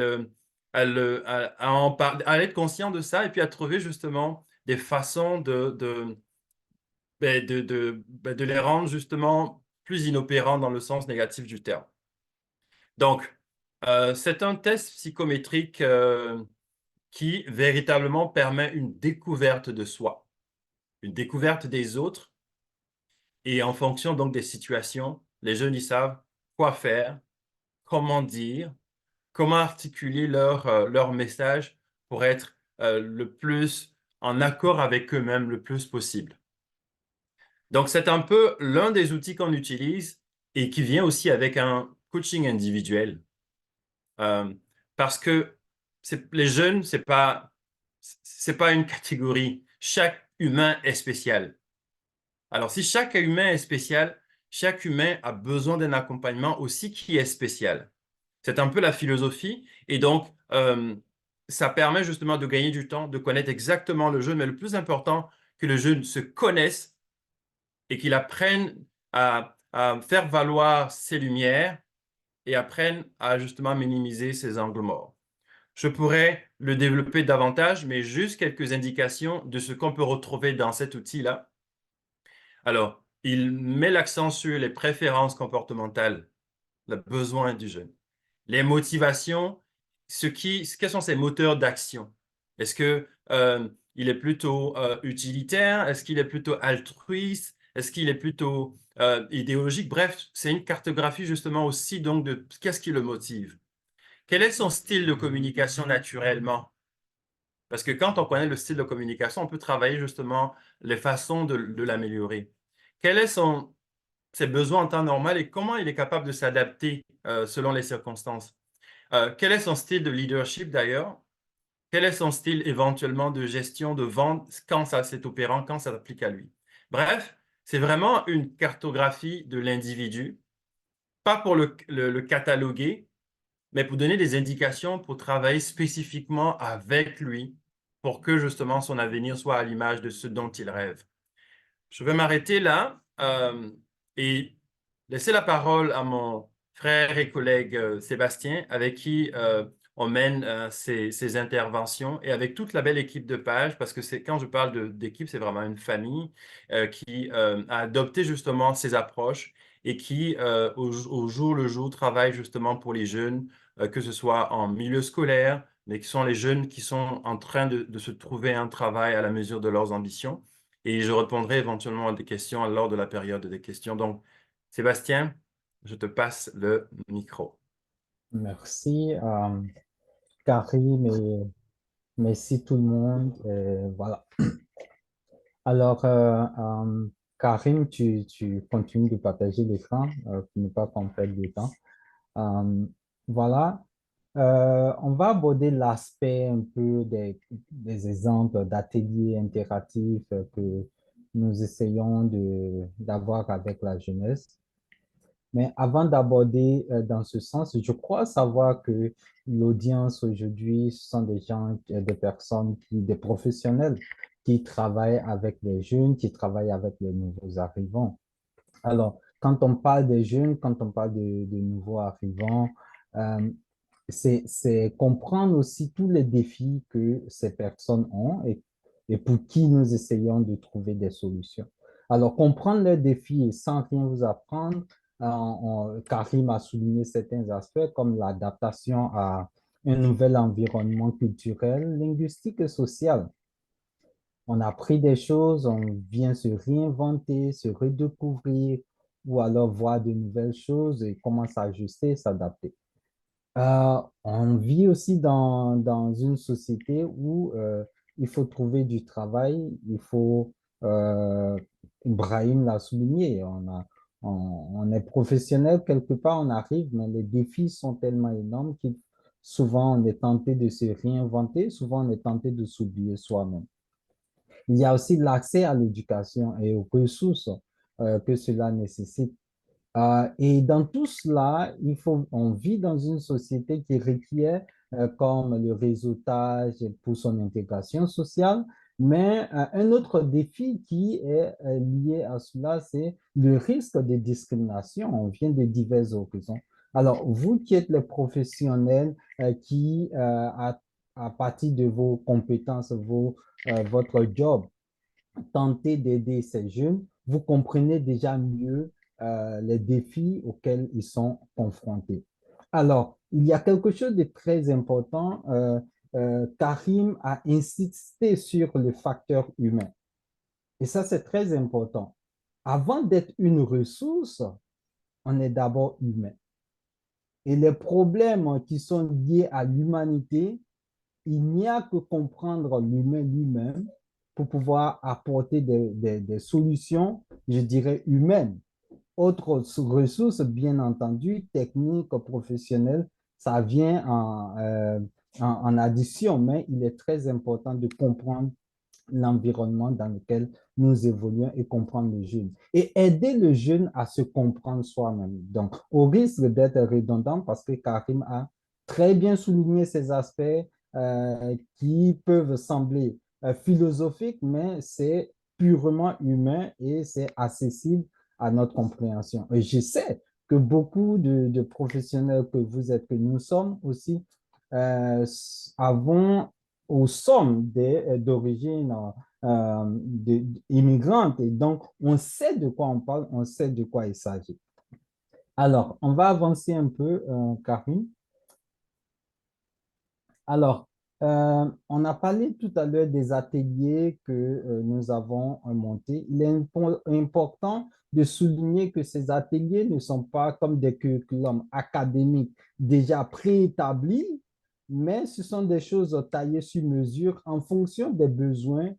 Speaker 3: être conscient de ça et puis à trouver justement des façons de les rendre justement plus inopérants dans le sens négatif du terme. Donc, c'est un test psychométrique qui véritablement permet une découverte de soi, une découverte des autres, et en fonction donc des situations, les jeunes ils savent quoi faire, comment dire, comment articuler leur message pour être le plus en accord avec eux-mêmes le plus possible. Donc, c'est un peu l'un des outils qu'on utilise et qui vient aussi avec un coaching individuel. Parce que les jeunes, c'est pas une catégorie. Chaque humain est spécial. Alors, si chaque humain est spécial, chaque humain a besoin d'un accompagnement aussi qui est spécial. C'est un peu la philosophie. Et donc, ça permet justement de gagner du temps, de connaître exactement le jeune, mais le plus important, que le jeune se connaisse et qu'il apprenne à faire valoir ses lumières et apprenne à justement minimiser ses angles morts. Je pourrais le développer davantage, mais juste quelques indications de ce qu'on peut retrouver dans cet outil-là. Alors, il met l'accent sur les préférences comportementales, le besoin du jeune, les motivations, quels sont ses moteurs d'action. Est-ce que il est plutôt utilitaire? Est-ce qu'il est plutôt altruiste? Est-ce qu'il est plutôt idéologique? Bref, c'est une cartographie justement aussi donc de qu'est-ce qui le motive. Quel est son style de communication naturellement? Parce que quand on connaît le style de communication, on peut travailler justement les façons de l'améliorer. Quels sont ses besoins en temps normal et comment il est capable de s'adapter selon les circonstances? Quel est son style de leadership d'ailleurs? Quel est son style éventuellement de gestion de vente quand ça c'est opérant, quand ça s'applique à lui? Bref, c'est vraiment une cartographie de l'individu, pas pour le cataloguer, mais pour donner des indications pour travailler spécifiquement avec lui pour que justement son avenir soit à l'image de ce dont il rêve. Je vais m'arrêter là et laisser la parole à mon frère et collègue Sébastien, avec qui on mène ces interventions et avec toute la belle équipe de Page, parce que quand je parle d'équipe, c'est vraiment une famille qui a adopté justement ces approches et qui, au jour le jour, travaille justement pour les jeunes, que ce soit en milieu scolaire, mais qui sont les jeunes qui sont en train de se trouver un travail à la mesure de leurs ambitions. Et je répondrai éventuellement à des questions lors de la période des questions. Donc, Sébastien, je te passe le micro.
Speaker 9: Merci, Karim, et merci tout le monde. Voilà. Alors, Karim, tu continues de partager l'écran pour ne pas qu'on perde du temps. Voilà. On va aborder l'aspect un peu des exemples d'ateliers interactifs que nous essayons d'avoir avec la jeunesse. Mais avant d'aborder dans ce sens, je crois savoir que l'audience aujourd'hui, ce sont des gens, des personnes des professionnels qui travaillent avec les jeunes, qui travaillent avec les nouveaux arrivants. Alors, quand on parle des jeunes, quand on parle de nouveaux arrivants, euh, c'est comprendre aussi tous les défis que ces personnes ont et pour qui nous essayons de trouver des solutions. Alors, comprendre leurs défis et sans rien vous apprendre, Karim a souligné certains aspects comme l'adaptation à un nouvel environnement culturel, linguistique et social. On a appris des choses, on vient se réinventer, se redécouvrir ou alors voir de nouvelles choses et comment s'ajuster, s'adapter. On vit aussi dans une société où il faut trouver du travail, euh, Ibrahim l'a souligné, on est professionnel quelque part, on arrive, mais les défis sont tellement énormes que souvent on est tenté de se réinventer, souvent on est tenté de s'oublier soi-même. Il y a aussi l'accès à l'éducation et aux ressources que cela nécessite. Et dans tout cela, on vit dans une société qui requiert comme le réseautage pour son intégration sociale, mais un autre défi qui est lié à cela, c'est le risque de discrimination. On vient de divers horizons. Alors, vous qui êtes les professionnels à partir de vos compétences, votre job, tentez d'aider ces jeunes, vous comprenez déjà mieux les défis auxquels ils sont confrontés. Alors, il y a quelque chose de très important. Karim a insisté sur le facteur humain. Et ça, c'est très important. Avant d'être une ressource, on est d'abord humain. Et les problèmes qui sont liés à l'humanité, il n'y a que comprendre l'humain lui-même pour pouvoir apporter des solutions, je dirais, humaines. Autre ressource, bien entendu, technique, professionnelle, ça vient en addition, mais il est très important de comprendre l'environnement dans lequel nous évoluons et comprendre le jeune. Et aider le jeune à se comprendre soi-même. Donc, au risque d'être redondant, parce que Karim a très bien souligné ces aspects qui peuvent sembler philosophiques, mais c'est purement humain et c'est accessible à notre compréhension. Et je sais que beaucoup de professionnels que vous êtes, que nous sommes aussi, avons ou sommes d'origine immigrante. Et donc, on sait de quoi on parle, on sait de quoi il s'agit. Alors, on va avancer un peu, Karine. Alors, on a parlé tout à l'heure des ateliers que nous avons montés. Il est important de souligner que ces ateliers ne sont pas comme des curriculums académiques déjà préétablis, mais ce sont des choses taillées sur mesure en fonction des besoins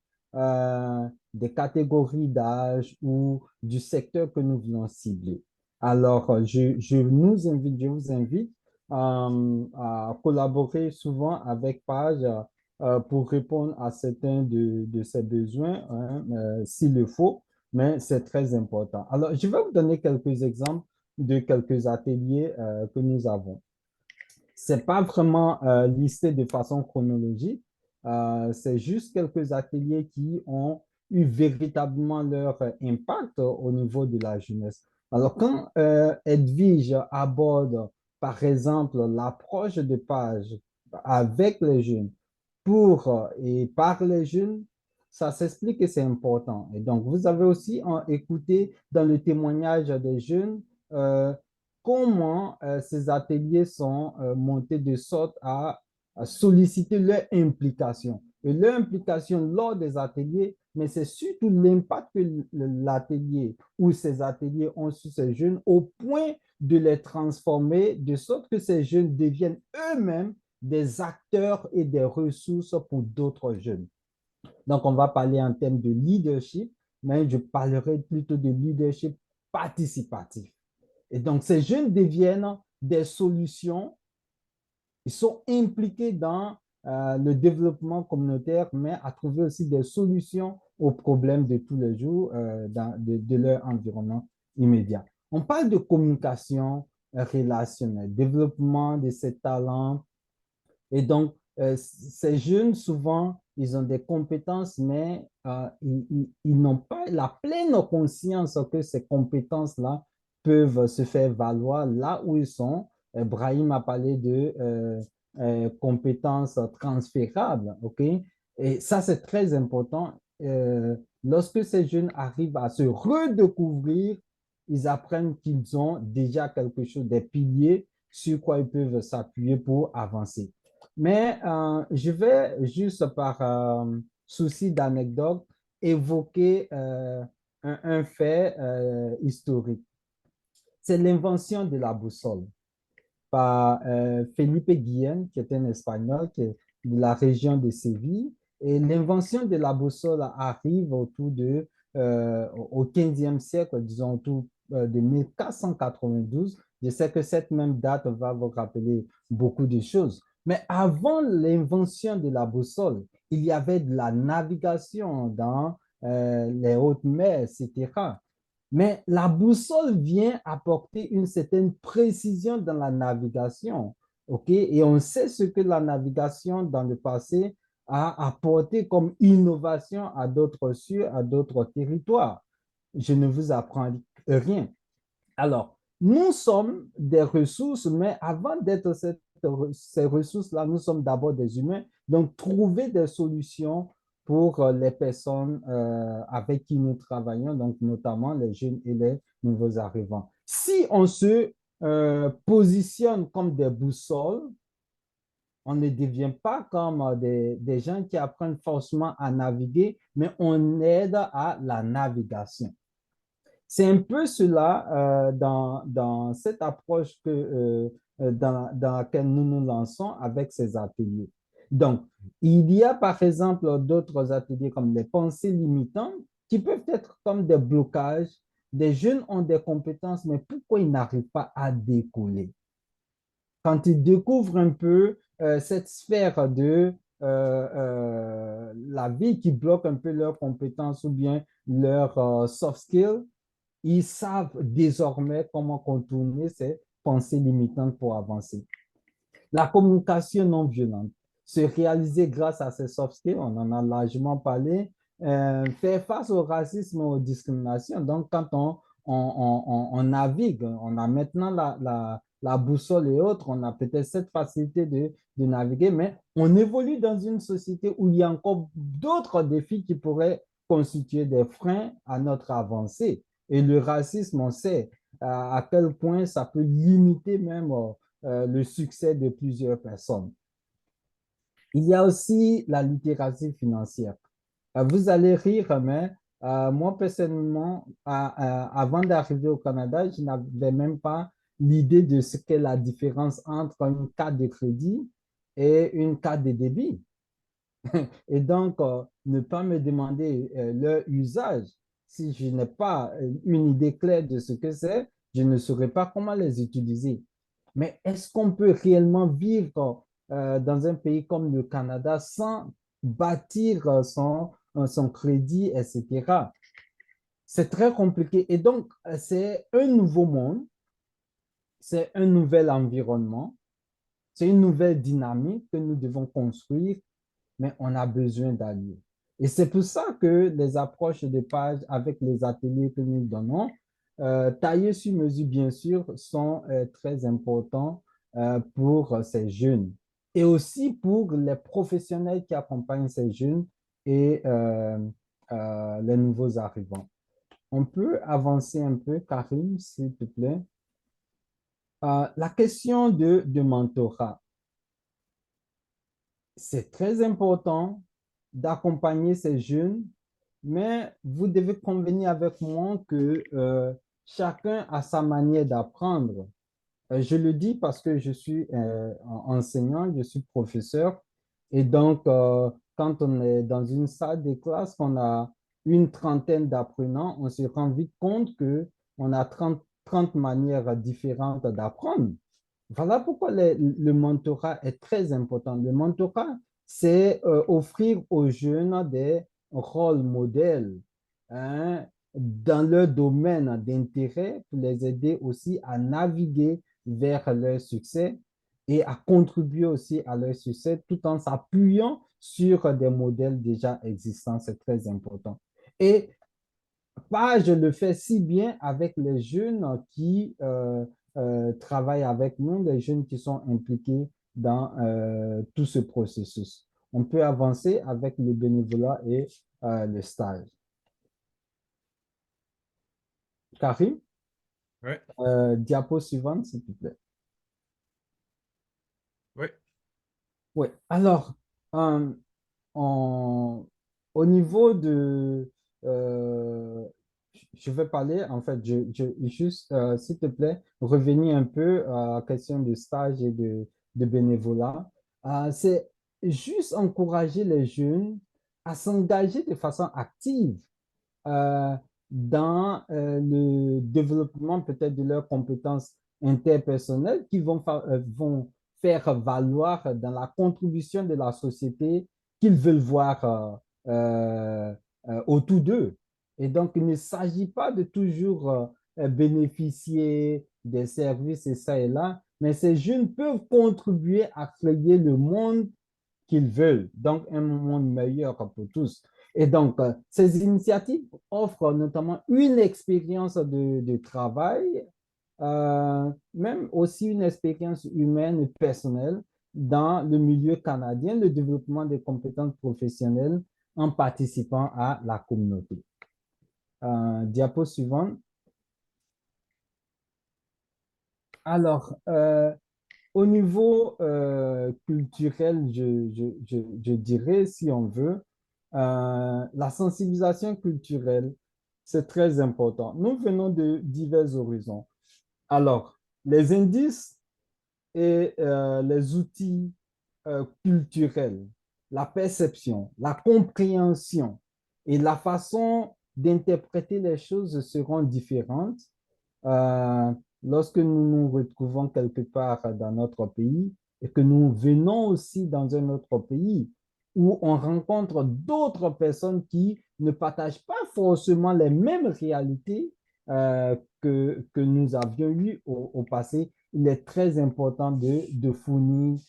Speaker 9: des catégories d'âge ou du secteur que nous voulons cibler. Alors, je vous invite à collaborer souvent avec Page pour répondre à certains de ces besoins, hein, s'il le faut, mais c'est très important. Alors, je vais vous donner quelques exemples de quelques ateliers que nous avons. C'est pas vraiment listé de façon chronologique, c'est juste quelques ateliers qui ont eu véritablement leur impact au niveau de la jeunesse. Alors, quand Edwige aborde, par exemple, l'approche de Page avec les jeunes pour et par les jeunes, ça s'explique que c'est important. Et donc, vous avez aussi écouté dans le témoignage des jeunes comment ces ateliers sont montés de sorte à solliciter leur implication. Et leur implication lors des ateliers, mais c'est surtout l'impact que l'atelier ou ces ateliers ont sur ces jeunes au point de les transformer de sorte que ces jeunes deviennent eux-mêmes des acteurs et des ressources pour d'autres jeunes. Donc, on va parler en termes de leadership, mais je parlerai plutôt de leadership participatif. Et donc, ces jeunes deviennent des solutions Ils sont impliqués dans le développement communautaire, mais à trouver aussi des solutions aux problèmes de tous les jours de leur environnement immédiat. On parle de communication relationnelle, développement de ces talents. Et donc, ces jeunes, souvent, ils ont des compétences, mais ils n'ont pas la pleine conscience que ces compétences-là peuvent se faire valoir là où ils sont. Brahim a parlé de compétences transférables, OK? Et ça, c'est très important. Lorsque ces jeunes arrivent à se redécouvrir, ils apprennent qu'ils ont déjà quelque chose, des piliers sur quoi ils peuvent s'appuyer pour avancer. Mais je vais juste par souci d'anecdote évoquer un fait historique. C'est l'invention de la boussole par Felipe Guillén, qui est un Espagnol qui est de la région de Séville. Et l'invention de la boussole arrive au 15e siècle, disons autour de 1492. Je sais que cette même date va vous rappeler beaucoup de choses. Mais avant l'invention de la boussole, il y avait de la navigation dans les hautes mers, etc. Mais la boussole vient apporter une certaine précision dans la navigation. OK? Et on sait ce que la navigation dans le passé a apporté comme innovation à d'autres cieux, à d'autres territoires. Je ne vous apprends rien. Alors, nous sommes des ressources, mais avant d'être ces ressources-là, nous sommes d'abord des humains. Donc, trouver des solutions pour les personnes avec qui nous travaillons, donc notamment les jeunes et les nouveaux arrivants. Si on se positionne comme des boussoles, on ne devient pas comme des gens qui apprennent forcément à naviguer, mais on aide à la navigation. C'est un peu cela dans cette approche dans laquelle nous nous lançons avec ces ateliers. Donc, il y a par exemple d'autres ateliers comme les pensées limitantes qui peuvent être comme des blocages. Des jeunes ont des compétences, mais pourquoi ils n'arrivent pas à décoller? Quand ils découvrent un peu cette sphère de la vie qui bloque un peu leurs compétences ou bien leurs soft skills, ils savent désormais comment contourner ces pensées limitantes pour avancer. La communication non violente, se réaliser grâce à ces soft skills, on en a largement parlé, faire face au racisme et aux discriminations. Donc, quand on navigue, on a maintenant la boussole et autres, on a peut-être cette facilité de naviguer, mais on évolue dans une société où il y a encore d'autres défis qui pourraient constituer des freins à notre avancée. Et le racisme, on sait à quel point ça peut limiter même le succès de plusieurs personnes. Il y a aussi la littératie financière. Vous allez rire, mais moi personnellement, avant d'arriver au Canada, je n'avais même pas l'idée de ce qu'est la différence entre une carte de crédit et une carte de débit. Et donc, ne pas me demander leur usage. Si je n'ai pas une idée claire de ce que c'est, je ne saurais pas comment les utiliser. Mais est-ce qu'on peut réellement vivre dans un pays comme le Canada sans bâtir son crédit, etc.? C'est très compliqué. Et donc, c'est un nouveau monde, c'est un nouvel environnement, c'est une nouvelle dynamique que nous devons construire, mais on a besoin d'alliés. Et c'est pour ça que les approches de page avec les ateliers que nous donnons, taillés sur mesure, bien sûr, sont très importants pour ces jeunes et aussi pour les professionnels qui accompagnent ces jeunes et les nouveaux arrivants. On peut avancer un peu, Karim, s'il te plaît. La question de mentorat. C'est très important d'accompagner ces jeunes, mais vous devez convenir avec moi que chacun a sa manière d'apprendre. Je le dis parce que je suis enseignant, je suis professeur, et donc quand on est dans une salle de classe, qu'on a une trentaine d'apprenants, on se rend vite compte qu'on a 30 manières différentes d'apprendre. Voilà pourquoi le mentorat est très important. Le mentorat, c'est offrir aux jeunes des rôles modèles, hein, dans leur domaine d'intérêt pour les aider aussi à naviguer vers leur succès et à contribuer aussi à leur succès tout en s'appuyant sur des modèles déjà existants. C'est très important. Et je le fais si bien avec les jeunes qui travaillent avec nous, les jeunes qui sont impliqués dans tout ce processus. On peut avancer avec le bénévolat et le stage. Karim,
Speaker 3: Oui,
Speaker 9: diapo suivante, s'il te plaît.
Speaker 3: oui,
Speaker 9: Oui, alors, euh, on- au niveau de... euh, je vais parler, en fait, juste, s'il te plaît, revenir un peu à la question de stage et de bénévolat. C'est juste encourager les jeunes à s'engager de façon active euh, dans le développement peut-être de leurs compétences interpersonnelles qui vont faire valoir dans la contribution de la société qu'ils veulent voir autour d'eux. Et donc, il ne s'agit pas de toujours bénéficier des services et ça et là, mais ces jeunes peuvent contribuer à créer le monde qu'ils veulent, donc un monde meilleur pour tous. Et donc, ces initiatives offrent notamment une expérience de travail, même aussi une expérience humaine et personnelle dans le milieu canadien, le développement des compétences professionnelles en participant à la communauté. Diapo suivante. Alors, au niveau culturel, je dirais, si on veut, la sensibilisation culturelle, c'est très important. Nous venons de divers horizons. Alors, les indices et les outils culturels, la perception, la compréhension et la façon d'interpréter les choses seront différentes euh, lorsque nous nous retrouvons quelque part dans notre pays et que nous venons aussi dans un autre pays où on rencontre d'autres personnes qui ne partagent pas forcément les mêmes réalités que nous avions eues au passé, il est très important de fournir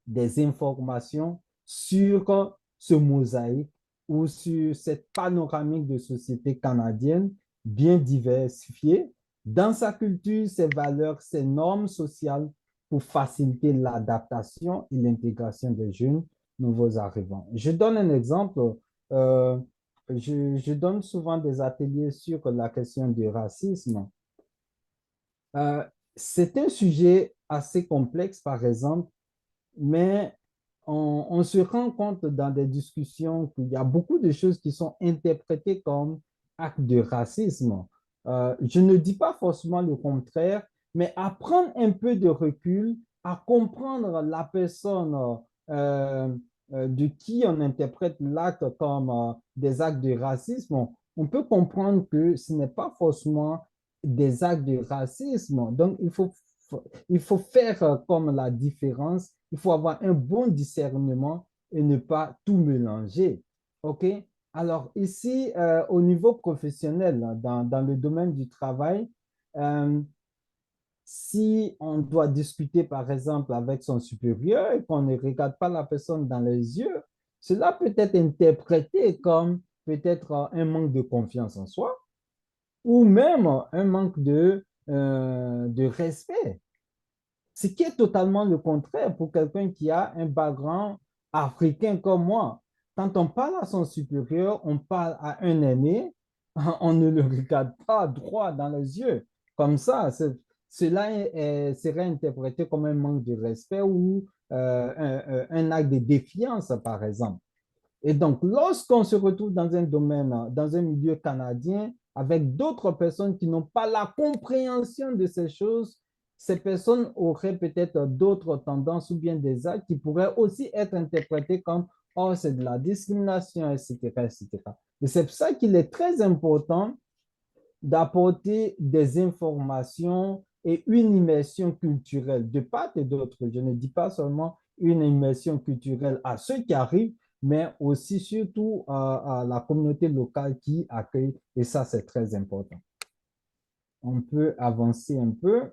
Speaker 9: des informations sur ce mosaïque ou sur cette panoramique de société canadienne bien diversifiée dans sa culture, ses valeurs, ses normes sociales pour faciliter l'adaptation et l'intégration des jeunes nouveaux arrivants. Je donne un exemple. Euh, je donne souvent des ateliers sur la question du racisme. Euh, c'est un sujet assez complexe, par exemple, mais on se rend compte dans des discussions qu'il y a beaucoup de choses qui sont interprétées comme actes de racisme. Je ne dis pas forcément le contraire, mais à prendre un peu de recul, à comprendre la personne euh, de qui on interprète l'acte comme des actes de racisme, on peut comprendre que ce n'est pas forcément des actes de racisme. Donc, il faut faire comme la différence. Il faut avoir un bon discernement et ne pas tout mélanger. OK? Alors, ici, au niveau professionnel, dans le domaine du travail, euh, si on doit discuter, par exemple, avec son supérieur et qu'on ne regarde pas la personne dans les yeux, cela peut être interprété comme peut-être un manque de confiance en soi ou même un manque de respect. Ce qui est totalement le contraire pour quelqu'un qui a un background africain comme moi. Quand on parle à son supérieur, on parle à un aîné, on ne le regarde pas droit dans les yeux. Comme ça, cela serait interprété comme un manque de respect ou un acte de défiance, par exemple. Et donc, lorsqu'on se retrouve dans un domaine, dans un milieu canadien, avec d'autres personnes qui n'ont pas la compréhension de ces choses, ces personnes auraient peut-être d'autres tendances ou bien des actes qui pourraient aussi être interprétés comme oh, c'est de la discrimination, etc., etc. Et c'est pour ça qu'il est très important d'apporter des informations et une immersion culturelle de part et d'autre. Je ne dis pas seulement une immersion culturelle à ceux qui arrivent, mais aussi surtout à la communauté locale qui accueille, et ça, c'est très important. On peut avancer un peu.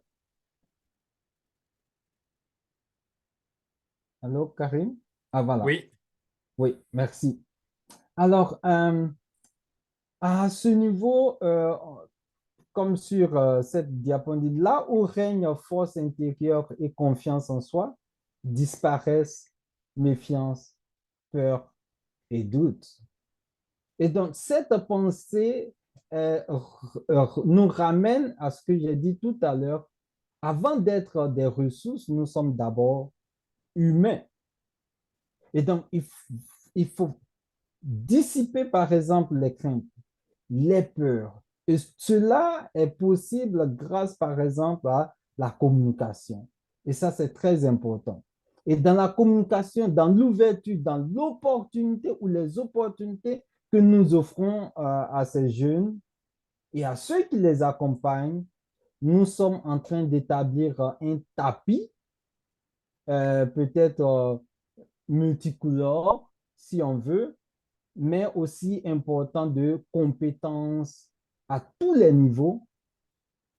Speaker 9: Allô, Karim? Ah, voilà.
Speaker 3: Oui,
Speaker 9: Oui, merci. Alors, à ce niveau, comme sur cette diapositive, là où règne force intérieure et confiance en soi, disparaissent méfiance, peur et doute. Et donc, cette pensée nous ramène à ce que j'ai dit tout à l'heure. Avant d'être des ressources, nous sommes d'abord humains. Et donc, il faut dissiper, par exemple, les craintes, les peurs. Et cela est possible grâce, par exemple, à la communication. Et ça, c'est très important. Et dans la communication, dans l'ouverture, dans l'opportunité ou les opportunités que nous offrons à ces jeunes et à ceux qui les accompagnent, nous sommes en train d'établir un tapis, peut-être multicolore, si on veut, mais aussi important de compétences à tous les niveaux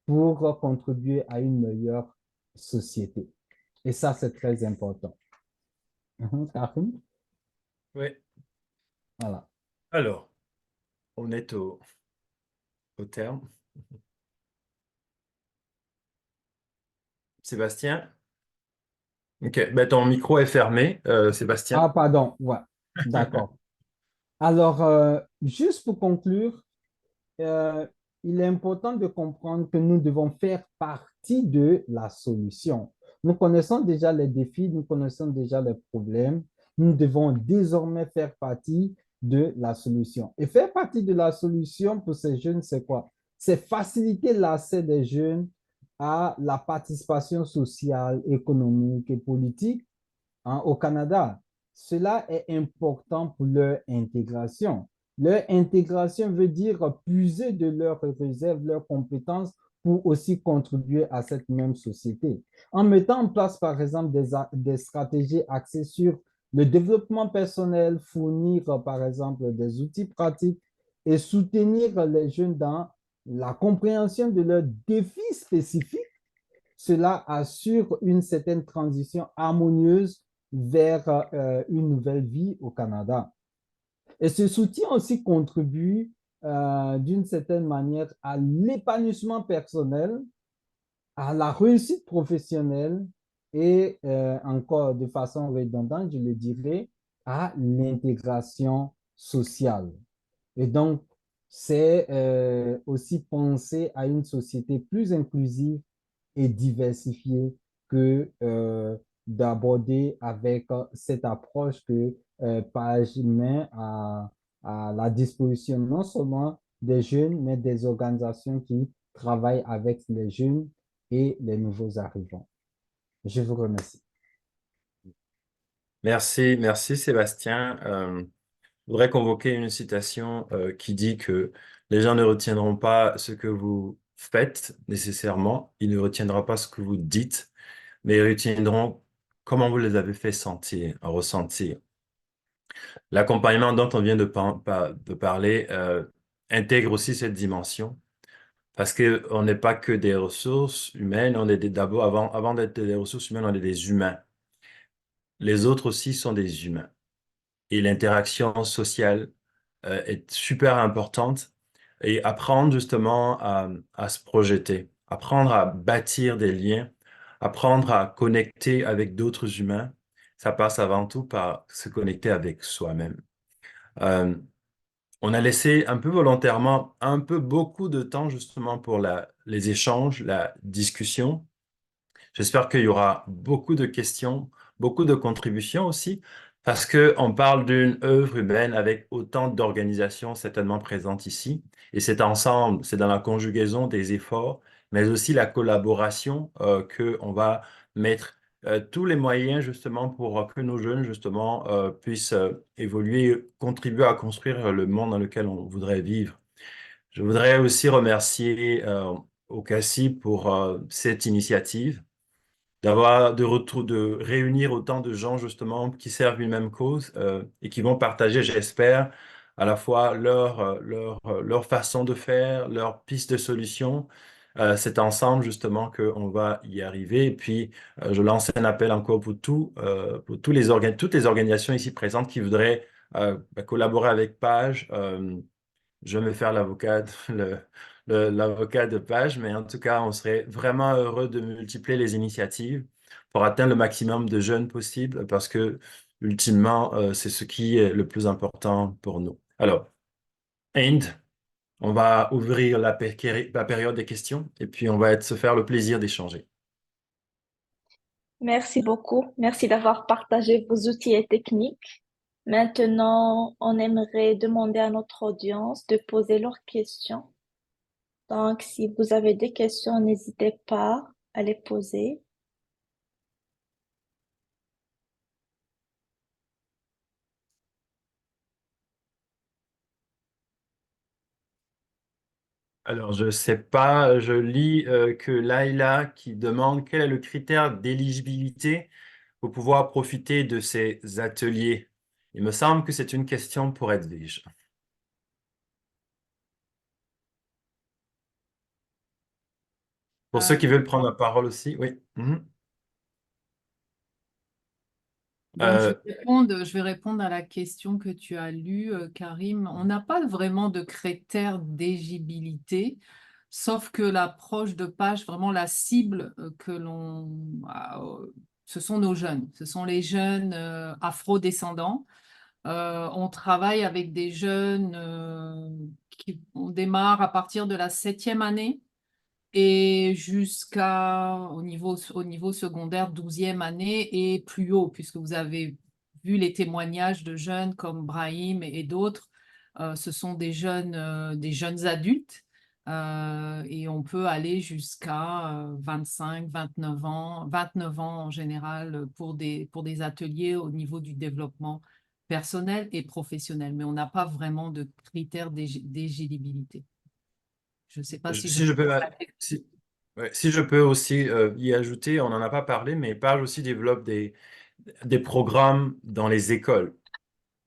Speaker 9: pour contribuer à une meilleure société. Et ça, c'est très important. Karim?
Speaker 3: oui.
Speaker 9: Voilà.
Speaker 3: Alors, on est au terme. Sébastien? Ok, ben, ton micro est fermé, Sébastien.
Speaker 9: Ah, pardon, ouais, d'accord. Alors, juste pour conclure, euh, il est important de comprendre que nous devons faire partie de la solution. Nous connaissons déjà les défis, nous connaissons déjà les problèmes. Nous devons désormais faire partie de la solution. Et faire partie de la solution pour ces jeunes, c'est quoi? C'est faciliter l'accès des jeunes à la participation sociale, économique et politique, hein, au Canada. Cela est important pour leur intégration. Leur intégration veut dire puiser de leurs réserves, leurs compétences pour aussi contribuer à cette même société. En mettant en place, par exemple, des stratégies axées sur le développement personnel, fournir, par exemple, des outils pratiques et soutenir les jeunes dans la compréhension de leurs défis spécifiques, cela assure une certaine transition harmonieuse vers une nouvelle vie au Canada. Et ce soutien aussi contribue d'une certaine manière à l'épanouissement personnel, à la réussite professionnelle et encore de façon redondante, je le dirais, à l'intégration sociale. Et donc, c'est aussi penser à une société plus inclusive et diversifiée que d'aborder avec cette approche que Page met à la disposition non seulement des jeunes, mais des organisations qui travaillent avec les jeunes et les nouveaux arrivants. Je vous remercie.
Speaker 3: Merci, merci Sébastien. Je voudrais convoquer une citation qui dit que les gens ne retiendront pas ce que vous faites nécessairement, ils ne retiendront pas ce que vous dites, mais ils retiendront comment vous les avez fait sentir, ressentir. L'accompagnement dont on vient de parler intègre aussi cette dimension, parce qu'on n'est pas que des ressources humaines, on est d'abord, avant d'être des ressources humaines, on est des humains. Les autres aussi sont des humains. Et l'interaction sociale est super importante et apprendre justement à se projeter, apprendre à bâtir des liens, apprendre à connecter avec d'autres humains, ça passe avant tout par se connecter avec soi-même. Euh, on a laissé un peu volontairement, un peu beaucoup de temps justement pour les échanges, la discussion. J'espère qu'il y aura beaucoup de questions, beaucoup de contributions aussi, parce qu'on parle d'une œuvre humaine avec autant d'organisations certainement présentes ici. Et c'est ensemble, c'est dans la conjugaison des efforts, mais aussi la collaboration qu'on va mettre tous les moyens justement pour que nos jeunes justement puissent évoluer, contribuer à construire le monde dans lequel on voudrait vivre. Je voudrais aussi remercier au CACI pour cette initiative, de réunir autant de gens justement qui servent une même cause et qui vont partager, j'espère, à la fois leur façon de faire, leur piste de solution. C'est ensemble justement qu'on va y arriver. Et puis, je lance un appel encore pour toutes les organisations ici présentes qui voudraient collaborer avec Page. Je vais me faire l'avocat de Page, mais en tout cas, on serait vraiment heureux de multiplier les initiatives pour atteindre le maximum de jeunes possible parce que, ultimement, c'est ce qui est le plus important pour nous. Alors, Inde, on va ouvrir la période des questions et puis on va se faire le plaisir d'échanger.
Speaker 1: Merci beaucoup. Merci d'avoir partagé vos outils et techniques. Maintenant, on aimerait demander à notre audience de poser leurs questions. Donc, si vous avez des questions, n'hésitez pas à les poser.
Speaker 3: Alors, je sais pas, je lis que Laïla qui demande quel est le critère d'éligibilité pour pouvoir profiter de ces ateliers. Il me semble que c'est une question pour Edwige. Pour ceux qui veulent prendre la parole aussi, oui. Mhm.
Speaker 2: Donc, je vais répondre à la question que tu as lue, Karim. On n'a pas vraiment de critères d'éligibilité, sauf que l'approche de Page, vraiment la cible que l'on a, ce sont nos jeunes. Ce sont les jeunes afro-descendants. On travaille avec des jeunes on démarre à partir de la 7e année et jusqu'au niveau secondaire, 12e année et plus haut, puisque vous avez vu les témoignages de jeunes comme Brahim et d'autres. Ce sont des jeunes adultes et on peut aller jusqu'à 25, 29 ans en général pour des ateliers au niveau du développement personnel et professionnel. Mais on n'a pas vraiment de critères d'éligibilité. Je ne sais pas si
Speaker 3: Si je peux, si je peux aussi y ajouter, on n'en a pas parlé, mais Page aussi développe des programmes dans les écoles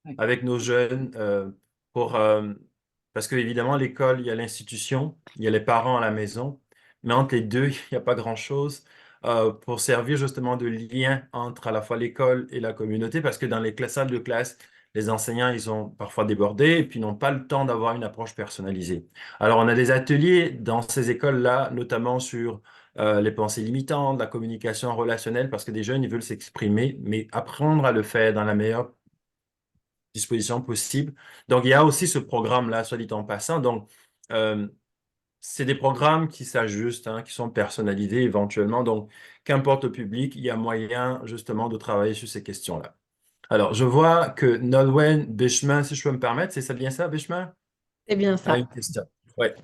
Speaker 2: Oui.
Speaker 3: avec nos jeunes parce que évidemment l'école, il y a l'institution, il y a les parents à la maison, mais entre les deux, il n'y a pas grand-chose pour servir justement de lien entre à la fois l'école et la communauté, parce que dans les salles de classe, les enseignants, ils ont parfois débordé et puis n'ont pas le temps d'avoir une approche personnalisée. Alors, on a des ateliers dans ces écoles-là, notamment sur les pensées limitantes, la communication relationnelle, parce que des jeunes, ils veulent s'exprimer, mais apprendre à le faire dans la meilleure disposition possible. Donc, il y a aussi ce programme-là, soit dit en passant. Donc, c'est des programmes qui s'ajustent, hein, qui sont personnalisés éventuellement. Donc, qu'importe le public, il y a moyen justement de travailler sur ces questions-là. Alors, je vois que Nolwenn Bishman, si je peux me permettre, c'est ça bien ça, Bishman?
Speaker 10: C'est bien
Speaker 3: A
Speaker 10: ça.
Speaker 3: une question. Ouais.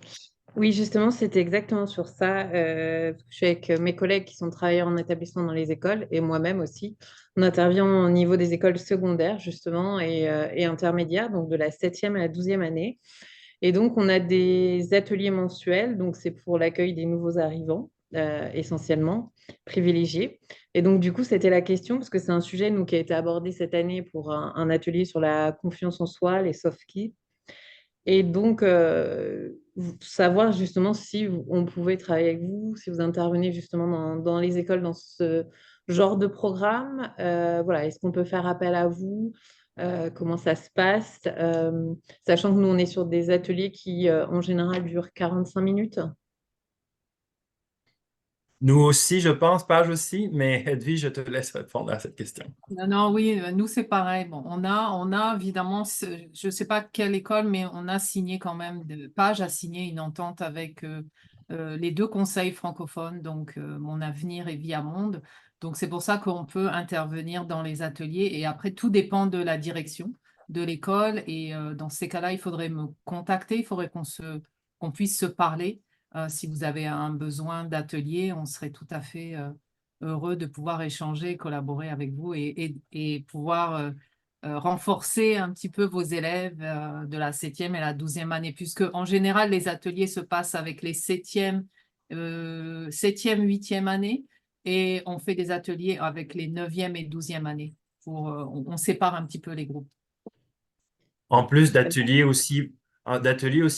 Speaker 10: Oui, justement, c'était exactement sur ça. Je suis avec mes collègues qui sont travailleurs en établissement dans les écoles et moi-même aussi. On intervient au niveau des écoles secondaires, justement, et intermédiaires, donc de la 7e à la 12e année. Et donc, on a des ateliers mensuels, donc c'est pour l'accueil des nouveaux arrivants, essentiellement, privilégiés. Et donc, du coup, c'était la question, parce que c'est un sujet, nous, qui a été abordé cette année pour un atelier sur la confiance en soi, les soft skills. Et donc, savoir justement si on pouvait travailler avec vous, si vous intervenez justement dans les écoles, dans ce genre de programme. Voilà, est-ce qu'on peut faire appel à vous? Comment ça se passe? Sachant que nous, on est sur des ateliers qui, en général, durent 45 minutes.
Speaker 3: Nous aussi, je pense, Page aussi, mais Edwige, je te laisse répondre à cette question.
Speaker 2: Non, oui, nous c'est pareil. Bon, on a évidemment, je ne sais pas quelle école, mais on a signé quand même, Page a signé une entente avec les deux conseils francophones, donc Mon Avenir et Via Monde. Donc c'est pour ça qu'on peut intervenir dans les ateliers et après tout dépend de la direction de l'école et dans ces cas-là, il faudrait me contacter, il faudrait qu'on puisse se parler. Si vous avez un besoin d'atelier, on serait tout à fait heureux de pouvoir échanger et collaborer avec vous et pouvoir renforcer un petit peu vos élèves de la 7e et la 12e année, puisque en général, les ateliers se passent avec les 7e 7e, 8e année et on fait des ateliers avec les 9e et 12e années. On sépare un petit peu les groupes.
Speaker 3: En plus d'ateliers aussi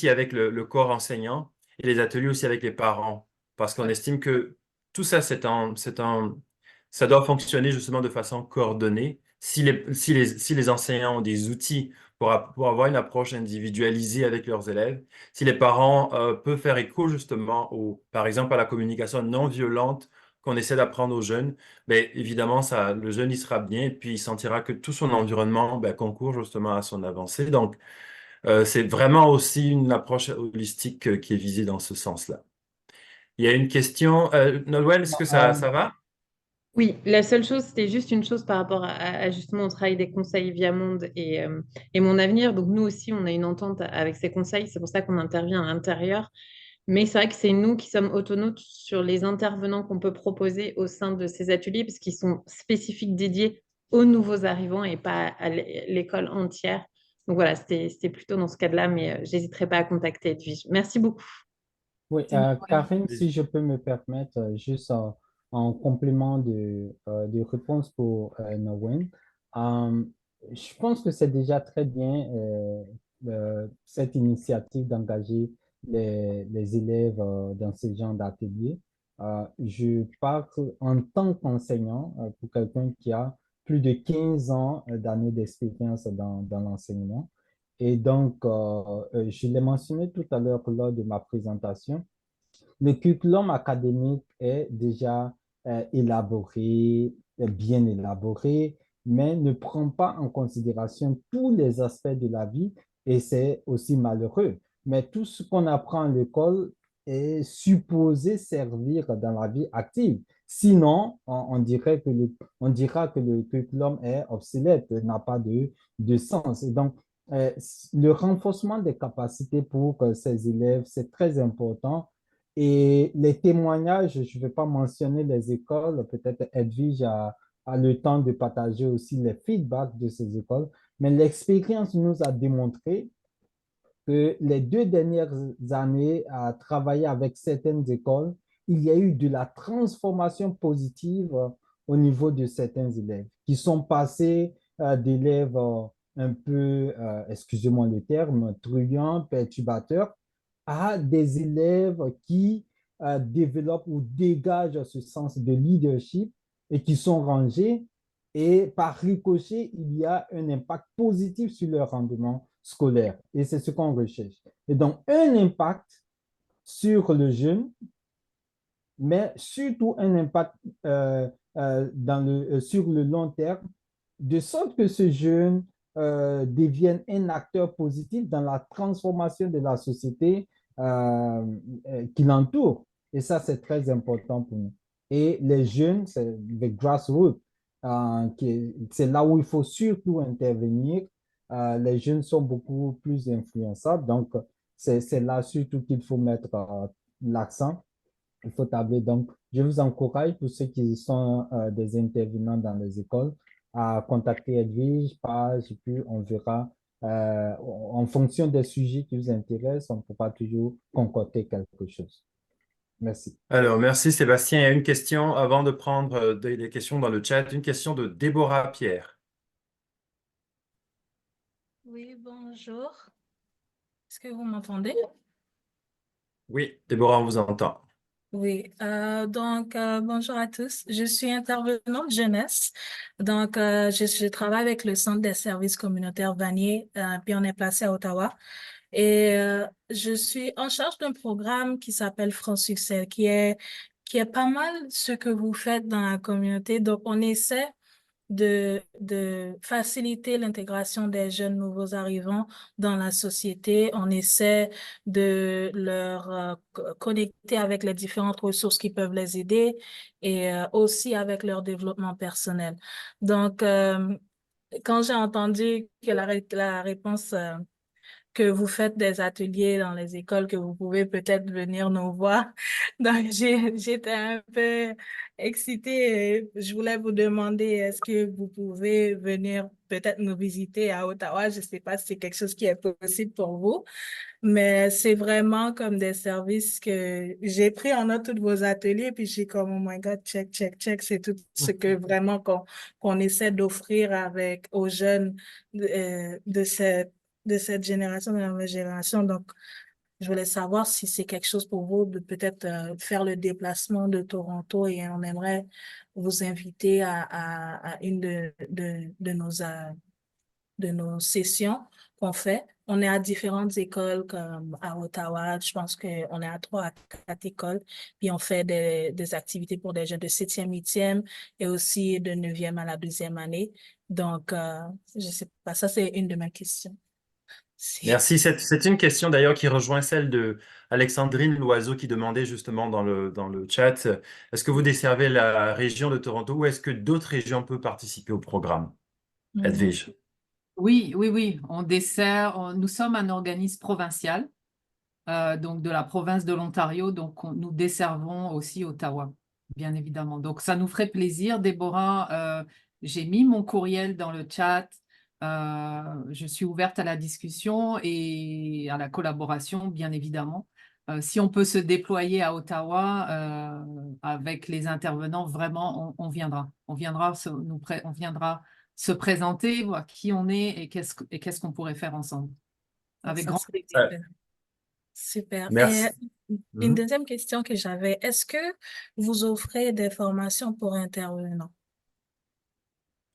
Speaker 3: avec le corps enseignant et les ateliers aussi avec les parents, parce qu'on estime que tout ça, ça doit fonctionner justement de façon coordonnée. Si les enseignants ont des outils pour avoir une approche individualisée avec leurs élèves, si les parents peuvent faire écho justement par exemple, à la communication non violente qu'on essaie d'apprendre aux jeunes, ben, évidemment, le jeune, il sera bien et puis il sentira que tout son environnement ben, concourt justement à son avancée. Donc, c'est vraiment aussi une approche holistique qui est visée dans ce sens-là. Il y a une question. Nolwenn, est-ce que ça va?
Speaker 10: Oui, la seule chose, c'était juste une chose par rapport à justement au travail des conseils via Monde et Mon Avenir. Donc nous aussi, on a une entente avec ces conseils, c'est pour ça qu'on intervient à l'intérieur. Mais c'est vrai que c'est nous qui sommes autonomes sur les intervenants qu'on peut proposer au sein de ces ateliers, parce qu'ils sont spécifiques dédiés aux nouveaux arrivants et pas à l'école entière. Donc voilà, c'était plutôt dans ce cadre-là, mais j'hésiterai pas à contacter Edwige. Merci beaucoup.
Speaker 9: Oui,
Speaker 2: C'est une bonne
Speaker 9: Karine, si je peux me permettre, juste en complément de réponse pour Nolwenn, euh, je pense que c'est déjà très bien cette initiative d'engager les élèves dans ce genre d'atelier. Je parle en tant qu'enseignant pour quelqu'un qui a plus de 15 ans d'années d'expérience dans l'enseignement. Et donc, je l'ai mentionné tout à l'heure lors de ma présentation, le curriculum académique est déjà élaboré, bien élaboré, mais ne prend pas en considération tous les aspects de la vie et c'est aussi malheureux. Mais tout ce qu'on apprend à l'école est supposé servir dans la vie active. Sinon, on dira que le curriculum est obsolète, n'a pas de sens. Et donc, euh, le renforcement des capacités pour ces élèves, c'est très important et les témoignages, je ne vais pas mentionner les écoles, peut-être Edwige a le temps de partager aussi les feedbacks de ces écoles, mais l'expérience nous a démontré que les 2 dernières années à travailler avec certaines écoles, il y a eu de la transformation positive au niveau de certains élèves qui sont passés d'élèves un peu, excusez-moi le terme, truands, perturbateurs, à des élèves qui développent ou dégagent ce sens de leadership et qui sont rangés. Et par ricochet, il y a un impact positif sur leur rendement scolaire. Et c'est ce qu'on recherche. Et donc, un impact sur le jeune, mais surtout un impact sur le long terme, de sorte que ce jeune devienne un acteur positif dans la transformation de la société qui l'entoure. Et ça, c'est très important pour nous. Et les jeunes, c'est le grassroots, c'est là où il faut surtout intervenir. Les jeunes sont beaucoup plus influençables, donc c'est là surtout qu'il faut mettre l'accent. Il faut tabler. Donc, je vous encourage, pour ceux qui sont des intervenants dans les écoles, à contacter Edwige, Page, et puis on verra, en fonction des sujets qui vous intéressent, on pourra toujours concocter quelque chose. Merci.
Speaker 3: Alors, merci Sébastien. Il y a une question avant de prendre des questions dans le chat. Une question de Déborah Pierre.
Speaker 11: Oui, bonjour. Est-ce que vous m'entendez?
Speaker 3: Oui, Déborah, on vous entend.
Speaker 11: Oui, bonjour à tous. Je suis intervenante jeunesse. Je travaille avec le Centre des services communautaires Vanier, puis on est placé à Ottawa. Et je suis en charge d'un programme qui s'appelle Franc Succès, qui est pas mal ce que vous faites dans la communauté. Donc, on essaie de faciliter l'intégration des jeunes nouveaux arrivants dans la société. On essaie de leur connecter avec les différentes ressources qui peuvent les aider et aussi avec leur développement personnel. Donc, quand j'ai entendu que la réponse que vous faites des ateliers dans les écoles, que vous pouvez peut-être venir nous voir. Donc, j'étais un peu excitée et je voulais vous demander, est-ce que vous pouvez venir peut-être nous visiter à Ottawa? Je ne sais pas si c'est quelque chose qui est possible pour vous. Mais c'est vraiment comme des services que j'ai pris en note tous vos ateliers, puis j'ai comme, oh my God, check, check, check. C'est tout ce que vraiment qu'on essaie d'offrir avec aux jeunes de cette génération, de la nouvelle génération. Donc, je voulais savoir si c'est quelque chose pour vous de peut-être faire le déplacement de Toronto et on aimerait vous inviter à une de nos sessions qu'on fait. On est à différentes écoles comme à Ottawa. Je pense qu'on est à 3 à 4 écoles. Puis on fait des activités pour des jeunes de 7e, 8e et aussi de 9e à la 2e année. Donc, je sais pas, ça c'est une de mes questions.
Speaker 3: Merci. C'est une question d'ailleurs qui rejoint celle de Alexandrine Loiseau qui demandait justement dans le chat, est-ce que vous desservez la région de Toronto ou est-ce que d'autres régions peuvent participer au programme? Edwige.
Speaker 2: Oui, oui, oui. On dessert, nous sommes un organisme provincial, donc de la province de l'Ontario, donc nous desservons aussi Ottawa, bien évidemment. Donc ça nous ferait plaisir. Déborah, j'ai mis mon courriel dans le chat. Je suis ouverte à la discussion et à la collaboration, bien évidemment. Si on peut se déployer à Ottawa avec les intervenants, vraiment, on viendra. On viendra se présenter, voir qui on est et qu'est-ce qu'on pourrait faire ensemble. Avec
Speaker 11: Ça
Speaker 2: grand
Speaker 11: serait
Speaker 2: plaisir.
Speaker 11: super.
Speaker 3: Merci.
Speaker 11: Et une deuxième question que j'avais, est-ce que vous offrez des formations pour intervenants?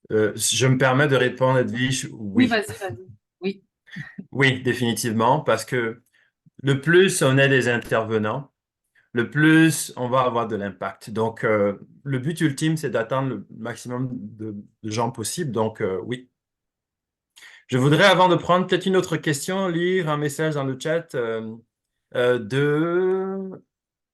Speaker 3: Je me permets de répondre, Edwige,
Speaker 2: Oui,
Speaker 3: oui.
Speaker 2: vas-y. Oui.
Speaker 3: Oui, définitivement, parce que le plus on est des intervenants, le plus on va avoir de l'impact. Donc, le but ultime, c'est d'atteindre le maximum de gens possible. Donc, oui. Je voudrais, avant de prendre peut-être une autre question, lire un message dans le chat de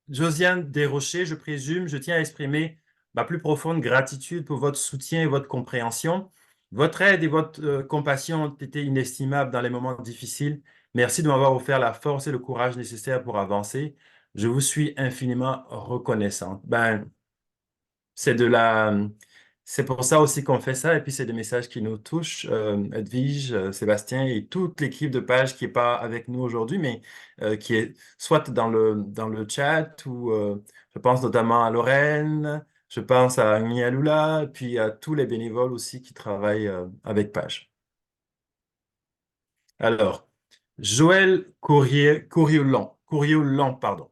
Speaker 3: Josiane Desrochers. Je présume, je tiens à exprimer ma plus profonde gratitude pour votre soutien et votre compréhension. Votre aide et votre compassion ont été inestimables dans les moments difficiles. Merci de m'avoir offert la force et le courage nécessaires pour avancer. Je vous suis infiniment reconnaissante. C'est pour ça aussi qu'on fait ça. Et puis, c'est des messages qui nous touchent. Edwige, Sébastien et toute l'équipe de Page qui n'est pas avec nous aujourd'hui, mais qui est soit dans le chat ou je pense notamment à Lorraine, je pense à Nialoula, puis à tous les bénévoles aussi qui travaillent avec Page. Alors, Joël Courriolan, pardon.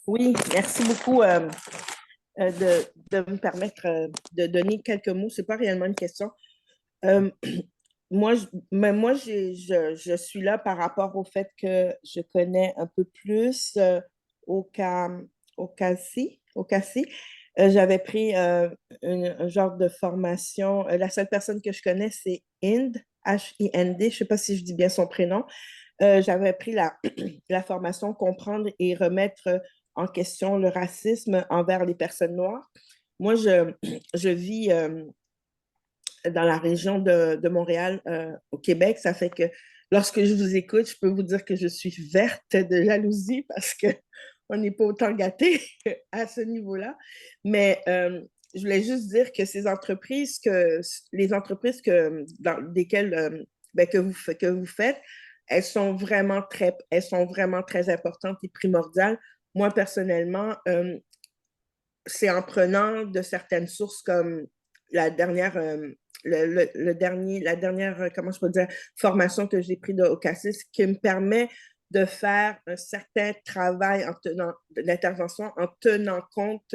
Speaker 12: Oui, merci beaucoup de me permettre de donner quelques mots. Ce n'est pas réellement une question. Moi, je suis là par rapport au fait que je connais un peu plus au CACI. J'avais pris un genre de formation. La seule personne que je connais, c'est Hind, H-I-N-D. Je ne sais pas si je dis bien son prénom. J'avais pris la formation Comprendre et remettre en question le racisme envers les personnes noires. Moi, je vis dans la région de Montréal, au Québec. Ça fait que lorsque je vous écoute, je peux vous dire que je suis verte de jalousie parce qu'on n'est pas autant gâtés à ce niveau-là. Mais je voulais juste dire que les entreprises desquelles que vous faites, elles sont vraiment très importantes et primordiales. Moi, personnellement, c'est en prenant de certaines sources comme la dernière, comment je peux dire, formation que j'ai prise au CACIS qui me permet de faire un certain travail d'intervention en tenant compte,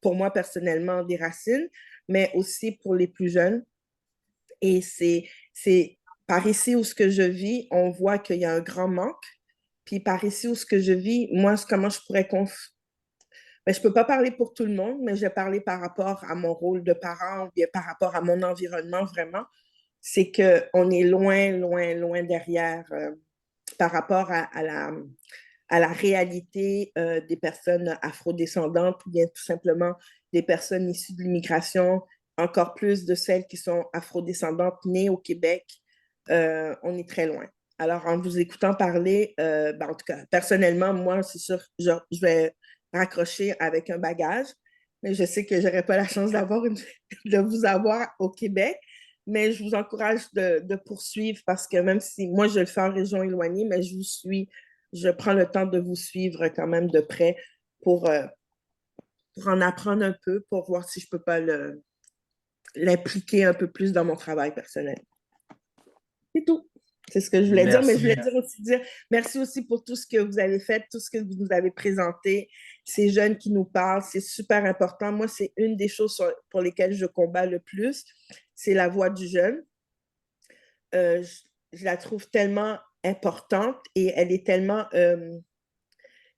Speaker 12: pour moi personnellement, des racines, mais aussi pour les plus jeunes. Et c'est par ici où ce que je vis, on voit qu'il y a un grand manque. Puis par ici où ce que je vis, moi, comment je pourrais je ne peux pas parler pour tout le monde, mais je vais parler par rapport à mon rôle de parent ou bien par rapport à mon environnement vraiment. C'est qu'on est loin, loin, loin derrière par rapport à la réalité des personnes afrodescendantes ou bien tout simplement des personnes issues de l'immigration, encore plus de celles qui sont afrodescendantes nées au Québec. On est très loin. Alors, en vous écoutant parler, en tout cas, personnellement, moi, c'est sûr, je vais raccrocher avec un bagage, mais je sais que je n'aurai pas la chance de vous avoir au Québec. mais je vous encourage de poursuivre parce que même si moi, je le fais en région éloignée, mais je prends le temps de vous suivre quand même de près pour, euh, pour en apprendre un peu, pour voir si je peux pas l'impliquer un peu plus dans mon travail personnel. C'est tout. C'est ce que je voulais dire, mais je voulais dire merci aussi pour tout ce que vous avez fait, tout ce que vous nous avez présenté, ces jeunes qui nous parlent, c'est super important. Moi, c'est une des choses pour lesquelles je combats le plus, c'est la voix du jeune. Je la trouve tellement importante et elle est tellement...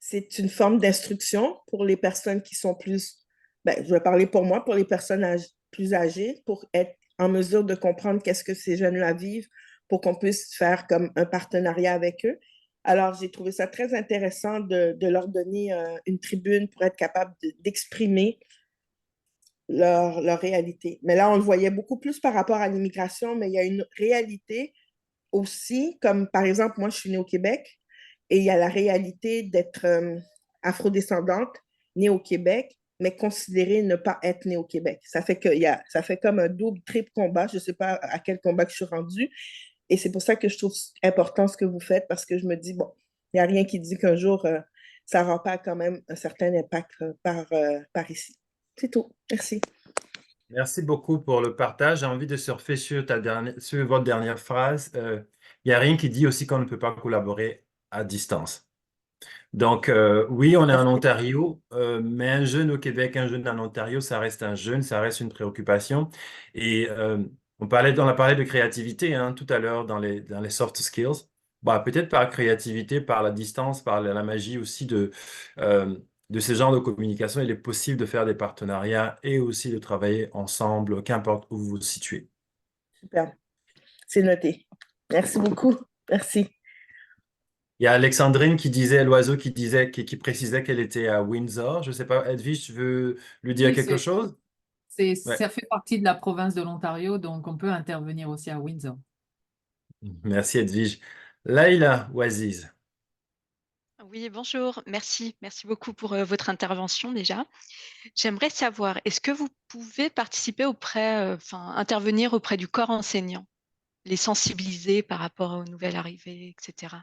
Speaker 12: c'est une forme d'instruction pour les personnes qui sont plus... Ben, je vais parler pour moi, pour les personnes plus âgées, pour être en mesure de comprendre qu'est-ce que ces jeunes-là vivent, pour qu'on puisse faire comme un partenariat avec eux. Alors, j'ai trouvé ça très intéressant de leur donner une tribune pour être capable d'exprimer leur réalité. Mais là, on le voyait beaucoup plus par rapport à l'immigration, mais il y a une réalité aussi, comme par exemple, moi, je suis née au Québec et il y a la réalité d'être afrodescendante, née au Québec, mais considérée ne pas être née au Québec. Ça fait comme un double, triple combat. Je ne sais pas à quel combat que je suis rendue. Et c'est pour ça que je trouve important ce que vous faites, parce que je me dis, bon, il n'y a rien qui dit qu'un jour, ça n'aura pas quand même un certain impact par ici. C'est tout. Merci.
Speaker 3: Merci beaucoup pour le partage. J'ai envie de surfer sur votre dernière phrase. Il n'y a rien qui dit aussi qu'on ne peut pas collaborer à distance. Donc, oui, on est en Ontario, mais un jeune au Québec, un jeune en Ontario, ça reste un jeune, ça reste une préoccupation. Et on a parlé de créativité tout à l'heure dans les soft skills. Bah, peut-être par créativité, par la distance, par la magie aussi de ces genres de communication, il est possible de faire des partenariats et aussi de travailler ensemble, qu'importe où vous vous situez.
Speaker 12: Super. C'est noté. Merci beaucoup. Merci.
Speaker 3: Il y a Alexandrine l'oiseau qui précisait qu'elle était à Windsor. Je ne sais pas, Edwige, tu veux lui dire
Speaker 2: Oui,
Speaker 3: quelque chose? Ouais.
Speaker 2: ça fait partie de la province de l'Ontario, donc on peut intervenir aussi à Windsor.
Speaker 3: Merci Edwige. Laïla Ouaziz.
Speaker 13: Oui, bonjour, merci beaucoup pour votre intervention déjà. J'aimerais savoir, est-ce que vous pouvez participer intervenir auprès du corps enseignant, les sensibiliser par rapport aux nouvelles arrivées, etc.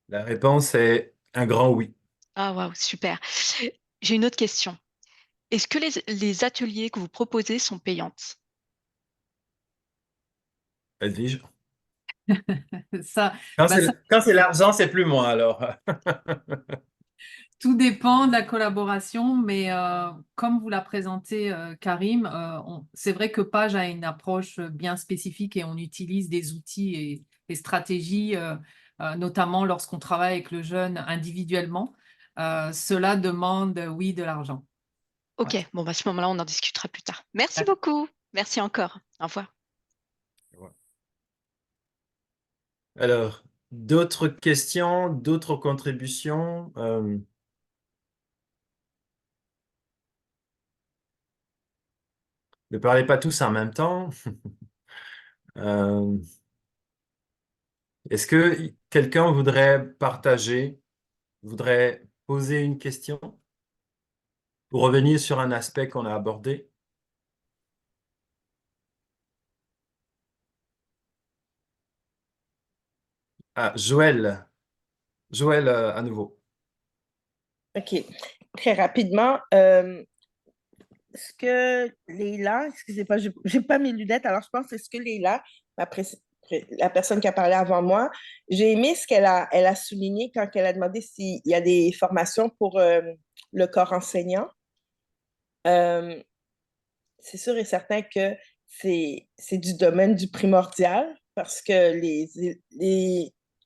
Speaker 3: La réponse est un grand oui.
Speaker 13: Ah, waouh, super. J'ai une autre question. Est-ce que les ateliers que vous proposez sont payantes?
Speaker 3: Edwige.
Speaker 2: Ça,
Speaker 3: Quand c'est l'argent, c'est plus moi alors.
Speaker 2: Tout dépend de la collaboration, mais comme vous l'a présenté Karim, c'est vrai que Page a une approche bien spécifique et on utilise des outils et des stratégies, notamment lorsqu'on travaille avec le jeune individuellement. Cela demande, oui, de l'argent.
Speaker 13: Ok, bon, à ce moment-là, on en discutera plus tard. Merci beaucoup. Merci encore. Au revoir.
Speaker 3: Alors, d'autres questions, d'autres contributions? Ne parlez pas tous en même temps. Est-ce que quelqu'un voudrait poser une question pour revenir sur un aspect qu'on a abordé? Ah, Joël. Joël, à nouveau.
Speaker 12: OK. Très rapidement, est-ce que Leïla, excusez-moi, je n'ai pas mes lunettes, alors je pense que est-ce que Leïla, la personne qui a parlé avant moi, j'ai aimé ce elle a souligné quand elle a demandé s'il y a des formations pour le corps enseignant. C'est sûr et certain que c'est du domaine du primordial parce que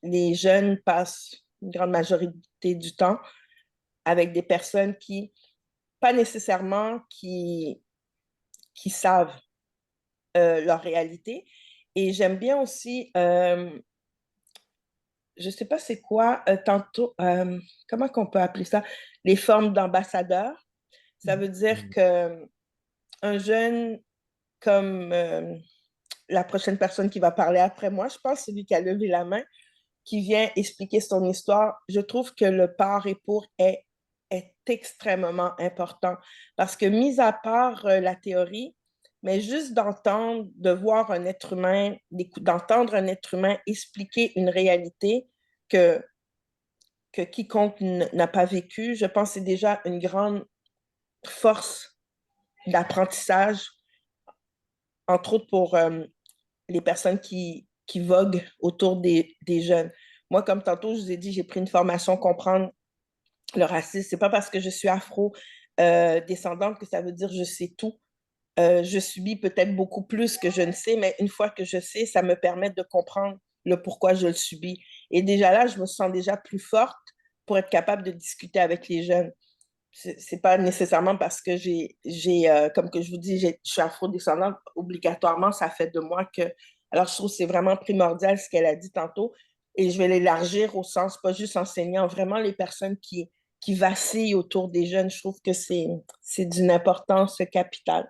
Speaker 12: les jeunes passent une grande majorité du temps avec des personnes qui, pas nécessairement qui savent leur réalité. Et j'aime bien aussi, je ne sais pas c'est quoi, tantôt, comment qu'on peut appeler ça? Les formes d'ambassadeurs. Ça veut dire que un jeune comme la prochaine personne qui va parler après moi, je pense, celui qui a levé la main, qui vient expliquer son histoire, je trouve que le par et pour est extrêmement important parce que, mis à part la théorie, mais juste d'entendre, de voir un être humain, d'entendre un être humain expliquer une réalité que quiconque n'a pas vécue, je pense que c'est déjà une grande force d'apprentissage, entre autres pour les personnes qui voguent autour des jeunes. Moi, comme tantôt, je vous ai dit, j'ai pris une formation comprendre le racisme. C'est pas parce que je suis afro-descendante que ça veut dire que je sais tout. Je subis peut-être beaucoup plus que je ne sais, mais une fois que je sais, ça me permet de comprendre le pourquoi je le subis. Et déjà là, je me sens déjà plus forte pour être capable de discuter avec les jeunes. C'est pas nécessairement parce que comme que je vous dis, je suis afro-descendante, obligatoirement, ça fait de moi que... Alors, je trouve que c'est vraiment primordial ce qu'elle a dit tantôt, et je vais l'élargir au sens, pas juste enseignant, vraiment les personnes qui vacillent autour des jeunes, je trouve que c'est d'une importance capitale.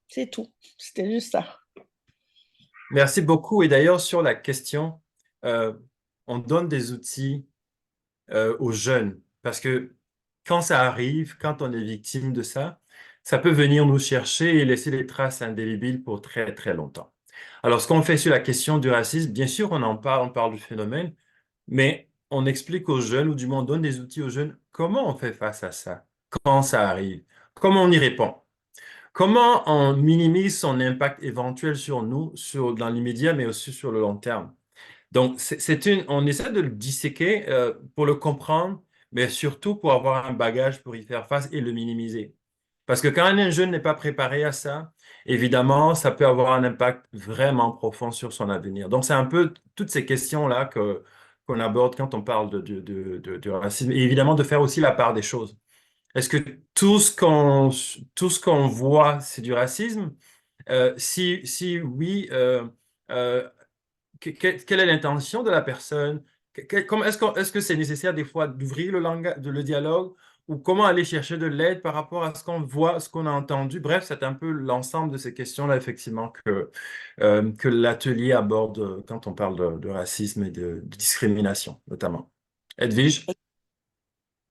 Speaker 12: C'est tout. C'était juste ça.
Speaker 3: Merci beaucoup. Et d'ailleurs, sur la question, on donne des outils aux jeunes parce que quand ça arrive, quand on est victime de ça, ça peut venir nous chercher et laisser des traces indélébiles pour très, très longtemps. Alors, ce qu'on fait sur la question du racisme, bien sûr, on parle du phénomène, mais on explique aux jeunes, ou du moins on donne des outils aux jeunes, comment on fait face à ça, quand ça arrive, comment on y répond. Comment on minimise son impact éventuel sur nous, dans l'immédiat, mais aussi sur le long terme? Donc, on essaie de le disséquer pour le comprendre, mais surtout pour avoir un bagage pour y faire face et le minimiser. Parce que quand un jeune n'est pas préparé à ça, évidemment, ça peut avoir un impact vraiment profond sur son avenir. Donc, c'est un peu toutes ces questions-là qu'on aborde quand on parle de racisme. Et évidemment, de faire aussi la part des choses. Est-ce que tout ce qu'on voit, c'est du racisme? Si oui, euh, quelle est l'intention de la personne? Est-ce que c'est nécessaire des fois d'ouvrir le dialogue ou comment aller chercher de l'aide par rapport à ce qu'on voit, ce qu'on a entendu? Bref, c'est un peu l'ensemble de ces questions-là, effectivement, que l'atelier aborde quand on parle de racisme et de discrimination, notamment. Edwige?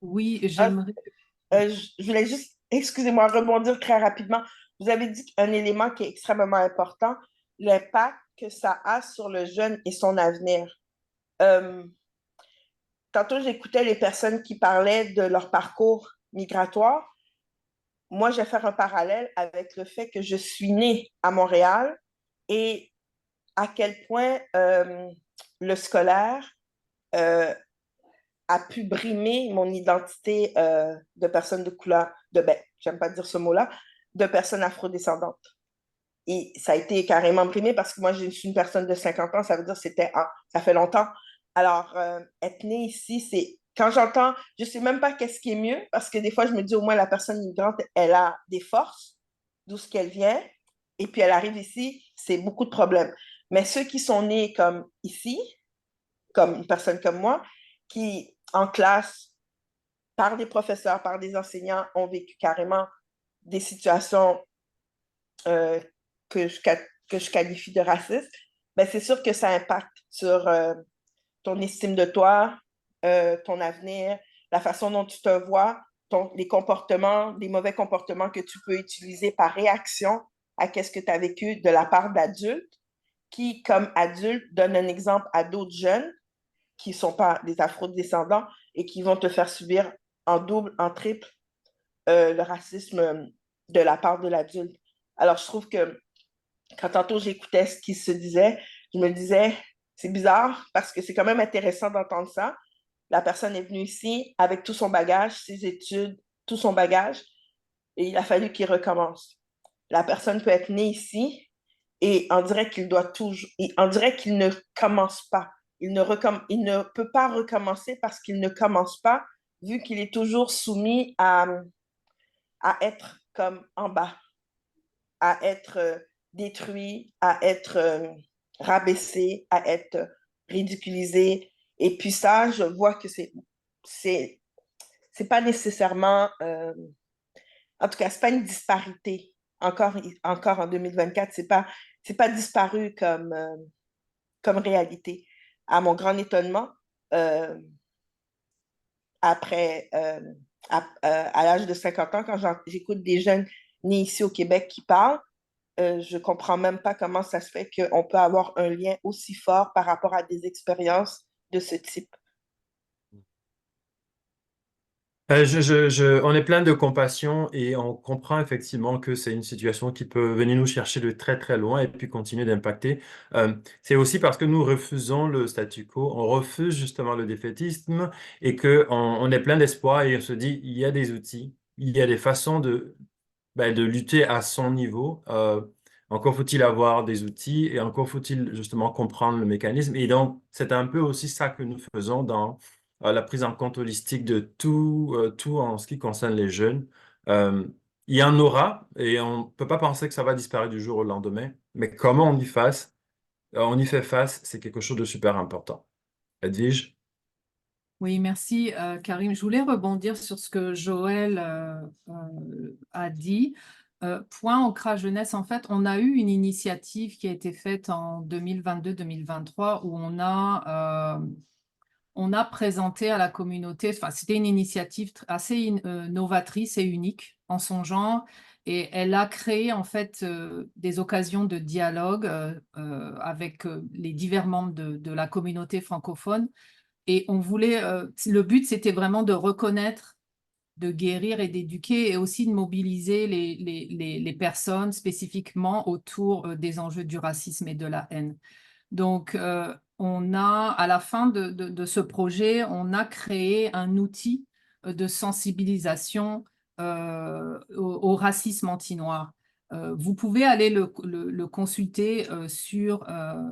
Speaker 2: Oui,
Speaker 12: Ah,
Speaker 2: j'aimerais.
Speaker 12: je voulais juste, excusez-moi, rebondir très rapidement. Vous avez dit un élément qui est extrêmement important, l'impact que ça a sur le jeune et son avenir. Euh, Tantôt, j'écoutais les personnes qui parlaient de leur parcours migratoire. Moi, je vais faire un parallèle avec le fait que je suis née à Montréal et à quel point le scolaire euh, a pu brimer mon identité de personne de couleur, j'aime pas dire ce mot-là, de personne afrodescendante. Et ça a été carrément brimé parce que moi, je suis une personne de 50 ans, ça veut dire que ça fait longtemps. Alors, être née ici, c'est... Quand j'entends, je sais même pas qu'est-ce qui est mieux parce que des fois, je me dis au moins la personne migrante, elle a des forces, d'où ce qu'elle vient, et puis elle arrive ici, c'est beaucoup de problèmes. Mais ceux qui sont nés comme ici, comme une personne comme moi, qui en classe, par des professeurs, par des enseignants, ont vécu carrément des situations euh, que je qualifie de racistes, ben c'est sûr que ça impacte sur ton estime de toi, ton avenir, la façon dont tu te vois, les comportements, les mauvais comportements que tu peux utiliser par réaction à ce que tu as vécu de la part d'adultes qui, comme adultes, donnent un exemple à d'autres jeunes qui ne sont pas des afro-descendants et qui vont te faire subir en double, en triple le racisme de la part de l'adulte. Alors, je trouve que quand tantôt j'écoutais ce qui se disait, je me disais, c'est bizarre parce que c'est quand même intéressant d'entendre ça. La personne est venue ici avec tout son bagage, ses études, tout son bagage, et il a fallu qu'il recommence. La personne peut être née ici et on dirait qu'il doit toujours, on dirait qu'il ne commence pas. Il ne peut pas recommencer parce qu'il ne commence pas, vu qu'il est toujours soumis à être comme en bas, à être détruit, à être rabaissé, à être ridiculisé. Et puis ça, je vois que c'est pas nécessairement, en tout cas, c'est pas une disparité. Encore en 2024, c'est pas disparu comme réalité. À mon grand étonnement, euh, après, à l'âge de 50 ans, quand j'écoute des jeunes nés ici au Québec qui parlent, Je comprends même pas comment ça se fait qu'on peut avoir un lien aussi fort par rapport à des expériences de ce type.
Speaker 3: On est plein de compassion et on comprend effectivement que c'est une situation qui peut venir nous chercher de très très loin et puis continuer d'impacter. C'est aussi parce que nous refusons le statu quo, on refuse justement le défaitisme et que on est plein d'espoir et on se dit il y a des outils, il y a des façons de lutter à son niveau. Encore faut-il avoir des outils et encore faut-il justement comprendre le mécanisme. Et donc, c'est un peu aussi ça que nous faisons dans la prise en compte holistique de tout en ce qui concerne les jeunes. Euh, il y en aura et on ne peut pas penser que ça va disparaître du jour au lendemain, mais comment on y fait face, c'est quelque chose de super important. Edwige?
Speaker 2: Oui, merci Karim. Je voulais rebondir sur ce que Joël a dit. Point Ancrage Jeunesse, en fait, on a eu une initiative qui a été faite en 2022-2023 où on a présenté à la communauté, enfin, c'était une initiative assez novatrice et unique en son genre, et elle a créé en fait des occasions de dialogue avec les divers membres de la communauté francophone. Et on voulait, le but, c'était vraiment de reconnaître, de guérir et d'éduquer et aussi de mobiliser les personnes spécifiquement autour des enjeux du racisme et de la haine. Donc, à la fin de ce projet, on a créé un outil de sensibilisation au racisme anti-noir. Vous pouvez aller le consulter sur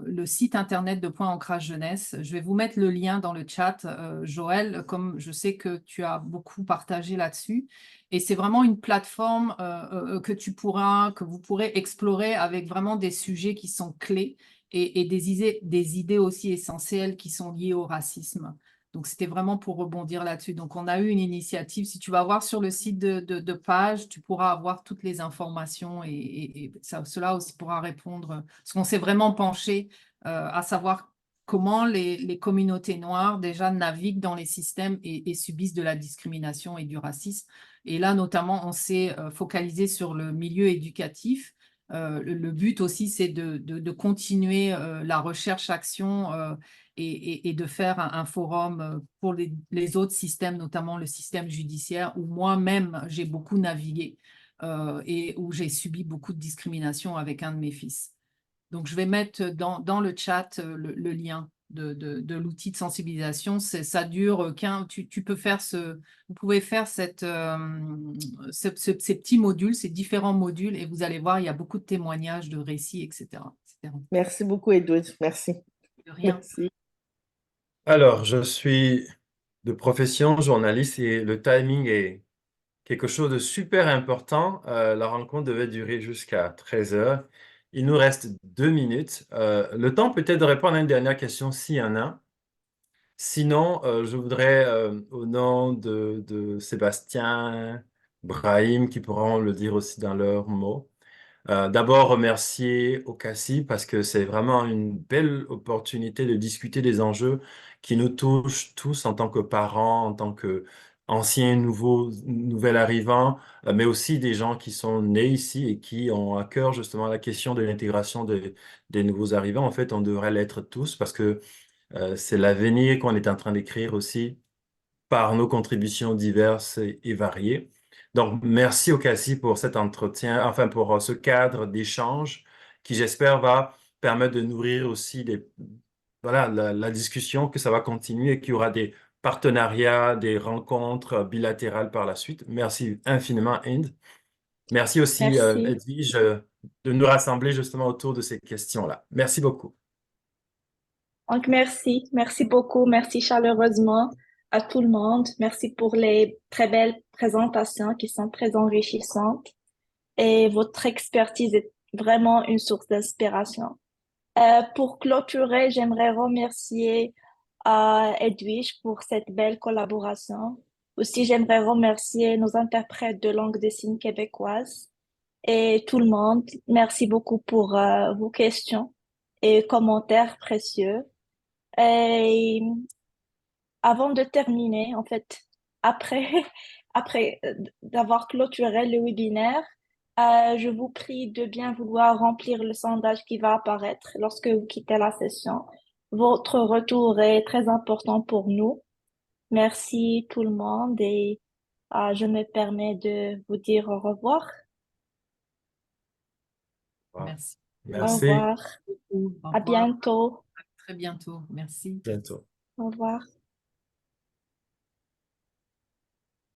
Speaker 2: le site internet de Point Ancrage Jeunesse. Je vais vous mettre le lien dans le chat, Joël, comme je sais que tu as beaucoup partagé là-dessus. Et c'est vraiment une plateforme que vous pourrez explorer avec vraiment des sujets qui sont clés et des idées aussi essentielles qui sont liées au racisme. Donc, c'était vraiment pour rebondir là-dessus. Donc, on a eu une initiative. Si tu vas voir sur le site de Page, tu pourras avoir toutes les informations et cela aussi pourra répondre. Parce qu'on s'est vraiment penché à savoir comment les communautés noires déjà naviguent dans les systèmes et subissent de la discrimination et du racisme. Et là, notamment, on s'est focalisé sur le milieu éducatif. Le but aussi, c'est de continuer la recherche-action et de faire un forum pour les autres systèmes, notamment le système judiciaire, où moi-même, j'ai beaucoup navigué et où j'ai subi beaucoup de discrimination avec un de mes fils. Donc, je vais mettre dans le chat le lien de l'outil de sensibilisation. Ça dure tu peux faire vous pouvez faire ces petits modules, ces différents modules, et vous allez voir, il y a beaucoup de témoignages, de récits, etc.
Speaker 12: Merci beaucoup, Edwige. Merci.
Speaker 2: De rien.
Speaker 12: Merci.
Speaker 3: Alors, je suis de profession journaliste et le timing est quelque chose de super important. La rencontre devait durer jusqu'à 13 heures. Il nous reste 2 minutes. Le temps peut-être de répondre à une dernière question s'il y en a. Sinon, je voudrais, au nom de Sébastien, Brahim, qui pourront le dire aussi dans leurs mots, d'abord remercier Okassi parce que c'est vraiment une belle opportunité de discuter des enjeux qui nous touchent tous en tant que parents, en tant que anciens, nouvel arrivants, mais aussi des gens qui sont nés ici et qui ont à cœur justement la question de l'intégration des nouveaux arrivants. En fait, on devrait l'être tous parce que c'est l'avenir qu'on est en train d'écrire aussi par nos contributions diverses et variées. Donc, merci Okassi pour cet entretien, enfin pour ce cadre d'échange qui, j'espère, va permettre de nourrir aussi voilà, la discussion, que ça va continuer et qu'il y aura des partenariats, des rencontres bilatérales par la suite. Merci infiniment, Inde. Merci aussi,
Speaker 1: Merci.
Speaker 3: Edwige, de nous rassembler justement autour de ces questions-là. Merci beaucoup.
Speaker 1: Donc, merci beaucoup, merci chaleureusement à tout le monde. Merci pour les très belles présentations qui sont très enrichissantes et votre expertise est vraiment une source d'inspiration. Pour clôturer, j'aimerais remercier Edwige pour cette belle collaboration. Aussi, j'aimerais remercier nos interprètes de langue des signes québécoise et tout le monde. Merci beaucoup pour vos questions et commentaires précieux. Et avant de terminer, en fait, après, après d'avoir clôturé le webinaire, Je vous prie de bien vouloir remplir le sondage qui va apparaître lorsque vous quittez la session. Votre retour est très important pour nous. Merci tout le monde et je me permets de vous dire au revoir.
Speaker 2: Merci.
Speaker 1: Au
Speaker 3: Merci.
Speaker 1: revoir.
Speaker 2: Au
Speaker 1: À
Speaker 2: revoir.
Speaker 1: bientôt.
Speaker 2: À très bientôt. Merci.
Speaker 3: Bientôt.
Speaker 1: Au revoir.